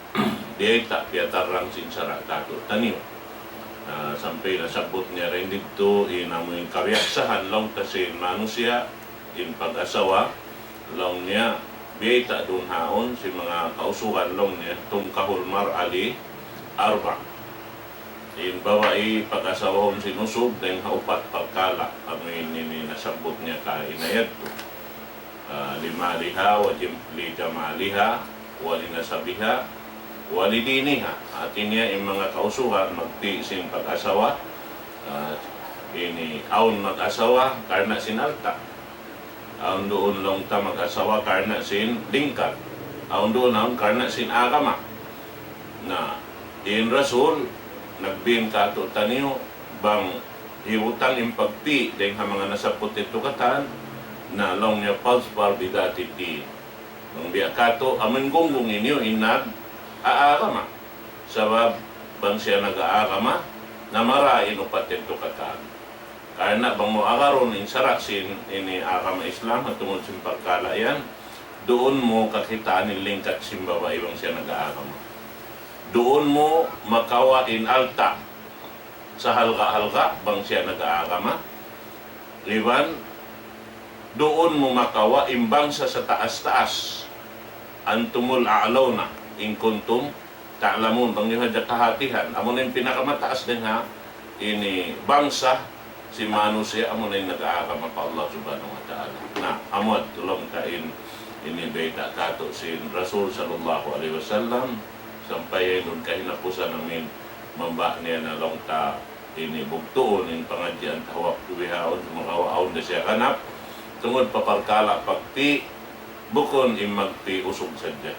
direkta piatarang sinsara kato taniw sampai nasabot niya rin dito inamoy karyaksahan long tasin manusia in pag-asawa long niya beta dun haon si mga kausuhan long niya tungkahul mar'ali arba. In babae pag-asawahon sinusog dahil haupat pagkala ang ini nasabot niya kainayad to. Limaliha wa jamaliha wa linasabiha wa lidiniha. Atin niya yung mga kausuhan magtiisin pag-asawa. Ini aun mag-asawa karena sinalta. Aun doon long ta mag-asawa karena sin lingkat. Aun doon karena sin agama. Na in Rasul nagbin kato taniyo bang hiutan yung pagpi dahil mga nasapot ito katan na long niya palspar bidati di nung biya kato amin gunggong inyo inag aagama sabab bang siya nag-aagama na marain upat ito katan karena bang mo agaron in saraksin ini agama Islam at tungod sin pagkalayan doon mo kakitaan ni lingkat simbawa ibang siya nag-aagama. Doon mo makawain alta sa halga-halga bang siya nag-aagama. Liban, doon mo makawa imbangsa sa taas-taas. Antumul a'law na in kuntum ta'lamun bang yung hadya kahatihan. Amo na yung pinakamataas din ha. Ini bangsa si manusia amo na yung nag-aagama pa Allah subhanahu wa ta'ala. Na amod tulong kain ini beta kato si Rasul sallallahu alaihi wasallam sampai nun kahinapusan namin mamba niya na long ta ini bugtuon in pangadyan tawak tuwihaon makawaon na siya kanap tungod paparkala pagti bukon in magti usog sadya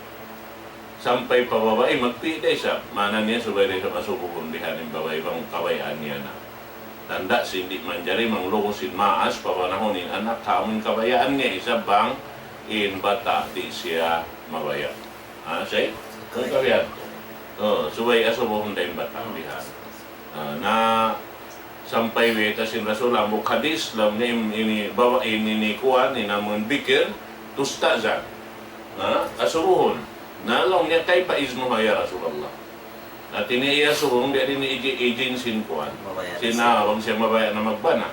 sampai pababae magti day siya mana niya subay day sa masukukundihan in babae bang kawayan niya na tanda sindi manjari manglukusin maas papanahonin anak kaming kabayaan niya isa bang in bata di siya mabaya siya kung kawiyan subay aso mo hunday batang lihan na sampay weta sin Rasul amok hadis lam ini bawa ini kuan inamun bikir tusta zan asuruhon na long niya kay paizmo ya Rasulullah at ini iya suhong dia ini ijin sin kuan sinawang siya mabaya na magbana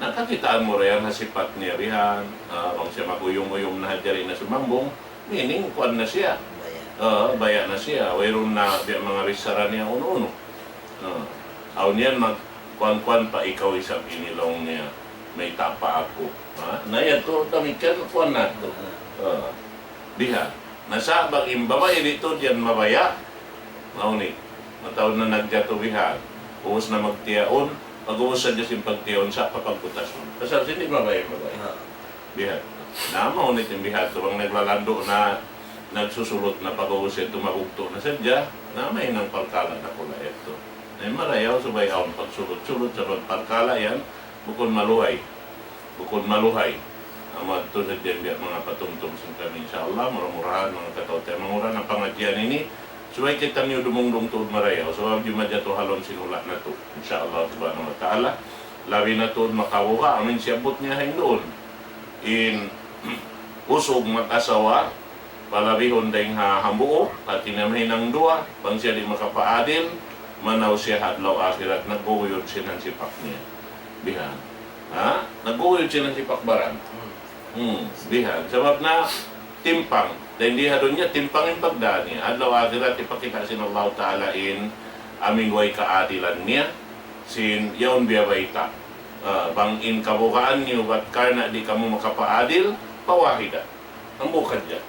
nakakitaan mo rin na sipat niya rihan kung siya maguyong-uyong na hadjari na sumambong meaning kuan na siya baya na siya. Wayroon na mga risara niya uno-uno. Aw niyan mag-kuan-kuan pa ikaw isang inilong niya. May tapa ako. Naya to, tamikan, kuan na to. Diha. Nasabang imbabay dito diyan mabaya. Mauni. Matawag na nagkatubihan. Uwas na magtiyaon. Pag-uwas sa Diyos yung pagtiyaon sa papagputas mo. Kasal hindi mabaya. Diha. Namaunit yung bihat. Bang naglalando na nagsusulot na pag-uusay tumagugto na sadya na may nang parkala na kula ito. Ay marayaw subay aon pagsulot-sulot sa pagparkala yan bukod maluhay. Bukod maluhay. Amad to sa diyan biya mga patumtum sa kami insyaAllah murah-murahan mga katawtay. Mangura ng pangadyan ini subay kita niyo dumungdung tuod marayaw. So ang dimadya to halon sinula na to. InsyaAllah subhanahu wa ta'ala. Labi na tuod makawuha. Amin siyabot niya hain doon. In usog mag-asawa palabihon dahing hambuo at tinamay ng dua pang siya di makapaadil manaw siya hadlaw akhirat nagbuhuyod siya ng sipak niya bihan nagbuhuyod siya ng sipak baran bihan sabab na timpang dahil di hadon niya timpang yung pagdaan niya hadlaw akhirat ipakita sin Allah Ta'ala in aming way kaadilan niya sin yaon biyabayta bang in kabukaan niyo ba't karna di kamu makapaadil pawahida ang bukad niya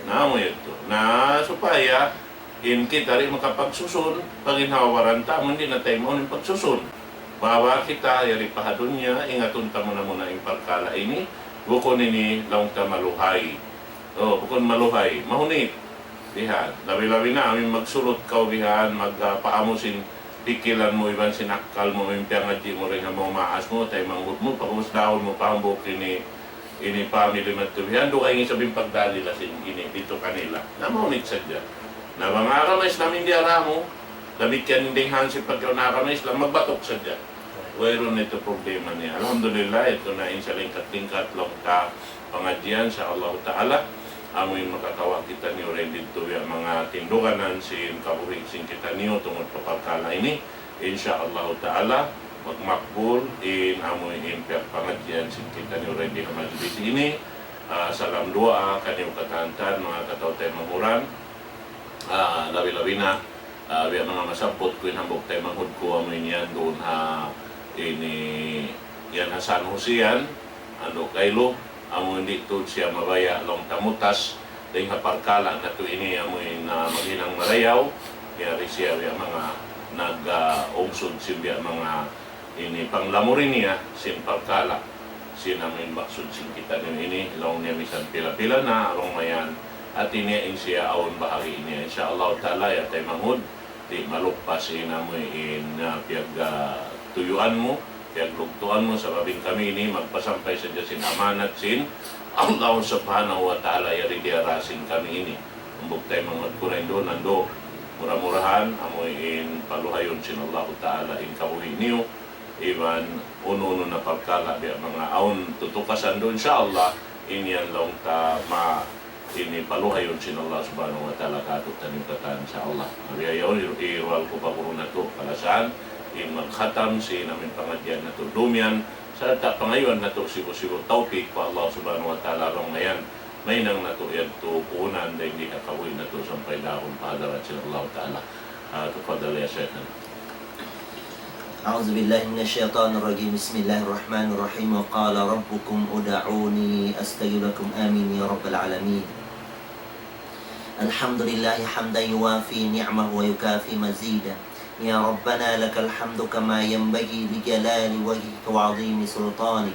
mo ito na supaya in kita rin makapagsusun pag inhawaran ta hindi na tayo mo ng pagsusun bawa kita yari pahadon niya ingatun ta mo na muna yung pagkala ini bukon ini lang ta maluhay bukon maluhay mahunit bihan labi-labi na aming magsulot ka bihan magpaamusin pikilan mo iban sinakal mo yung piyangadji mo rin ang mga maas mo tayo manghud mo pag-umus dahon mo pahambok ini family matubihan do kayo sabing pagdali lasin ini dito kanila na maunit sadya na mga kamay Islam hindi aramo labikyan hindi hansi pagkaw na kamay Islam magbatok sadya wayroon nito problema niya alhamdulillah ito na in sa lingkat-lingkat lang ka pangadyan sa Allah Ta'ala amoy makatawa kita niyo rin dito yung mga tinduganan sin kabuhig sin kita niyo tungod papagkala ini insya Allah Ta'ala magmakbul in amoy impiak pangadyan sin kita ni already na majlis ini salam dua kanyo katantan mga katawtay mahuran. Labi-labi na biya mga masabot ko inambok tayo manghud ko amoy niyan doon ini yan San Josean ano kaylo amo hindi to siya mabaya long tamutas ding haparkala na to ini amoy na maghinang marayaw yari siya biya mga nag-ungsod siya mga ini panglamurin niya sin parkala sinamin maksud sin kita ini long niya misan pila-pila na arong mayan at ini siya awon bahagi ini insyaallah taala ya tay manghud di malukpas inamoy piyag tuyuan mo piyag lugtuan mo sa babing kami ini magpasampay sa sin amanat sin Allah subhanahu wa ta'ala yari diarasin kami ini umbok tay manghud ko rin doon nando murah-murahan amoy paluhayon sin Allah ta'ala kabuhi niyo iban uno-uno na pagkala biya mga awon tutukasan doon insyaallah inyan long ta ini paluhayon sin Allah subhanahu wa ta'ala katut tanim katan sa Allah. Mariyayon irual ko pa puro na to palasan in magkhatam si namin pangadyan na to dumyan sa pangayon na to sibo-sibo tawpik pa Allah subhanahu wa ta'ala rong ngayon may nang na to yan to punan na hindi kakawin na to sampay dahon pahadarat sin Allah ta'ala. Tupadali ya Syekhan. أعوذ بالله من الشيطان الرجيم بسم الله الرحمن الرحيم وقال ربكم ادعوني أستجب لكم آمين يا رب العالمين الحمد لله حمدا يوافي نعمه ويكافي مزيدا يا ربنا لك الحمد كما ينبغي لجلال وجهك وعظيم سلطانك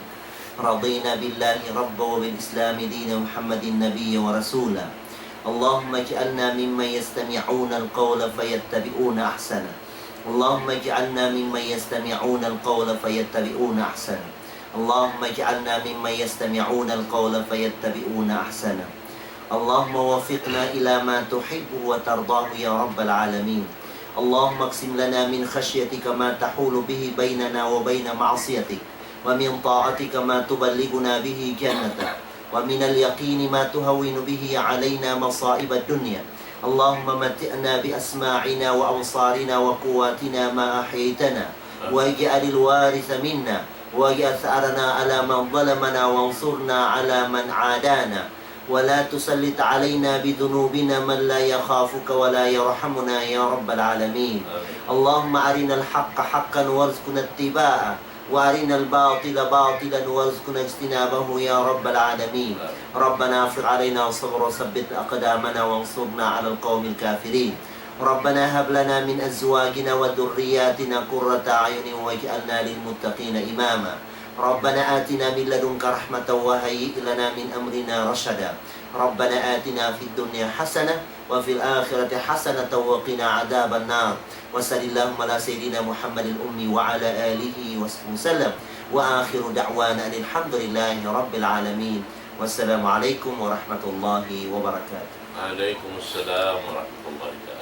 رضينا بالله ربا وبالإسلام دين محمد النبي ورسولا اللهم اجعلنا ممن يستمعون القول فيتبعون أحسنه اللهم اجعلنا ممن يستمعون القول فيتبعون أحسنه اللهم اجعلنا ممن يستمعون القول فيتبعون أحسنه اللهم وفقنا إلى ما تحب وترضاه يا رب العالمين اللهم اقسم لنا من خشيتك ما تحول به بيننا وبين معصيتك ومن طاعتك ما تبلغنا به جنتك ومن اليقين ما تهون به علينا مصائب الدنيا اللهم متئنا بأسماعنا وأبصارنا وقواتنا ما أحييتنا واجعل الوارث منا واجعل ثأرنا على من ظلمنا وانصرنا على من عادانا ولا تسلط علينا بذنوبنا من لا يخافك ولا يرحمنا يا رب العالمين اللهم أرنا الحق حقا وارزقنا اتباعه وارنا الباطل باطلا وارزقنا اجتنابه يا رب العالمين ربنا افرغ علينا الصبر وثبت اقدامنا وانصرنا على القوم الكافرين ربنا هب لنا من ازواجنا وذرياتنا قرة اعين واجعلنا للمتقين اماما ربنا آتنا من لدنك رحمة وهيئ لنا من امرنا رشدا ربنا آتنا في الدنيا حسنة وفي الآخرة حسنة وقنا عذاب النار وصل اللهم على سيدنا محمد الأمي وعلى آله وصحبه وسلم وآخر دعوانا أن الحمد لله رب العالمين والسلام عليكم ورحمة الله وبركاته. عليكم السلام ورحمة الله تعالى.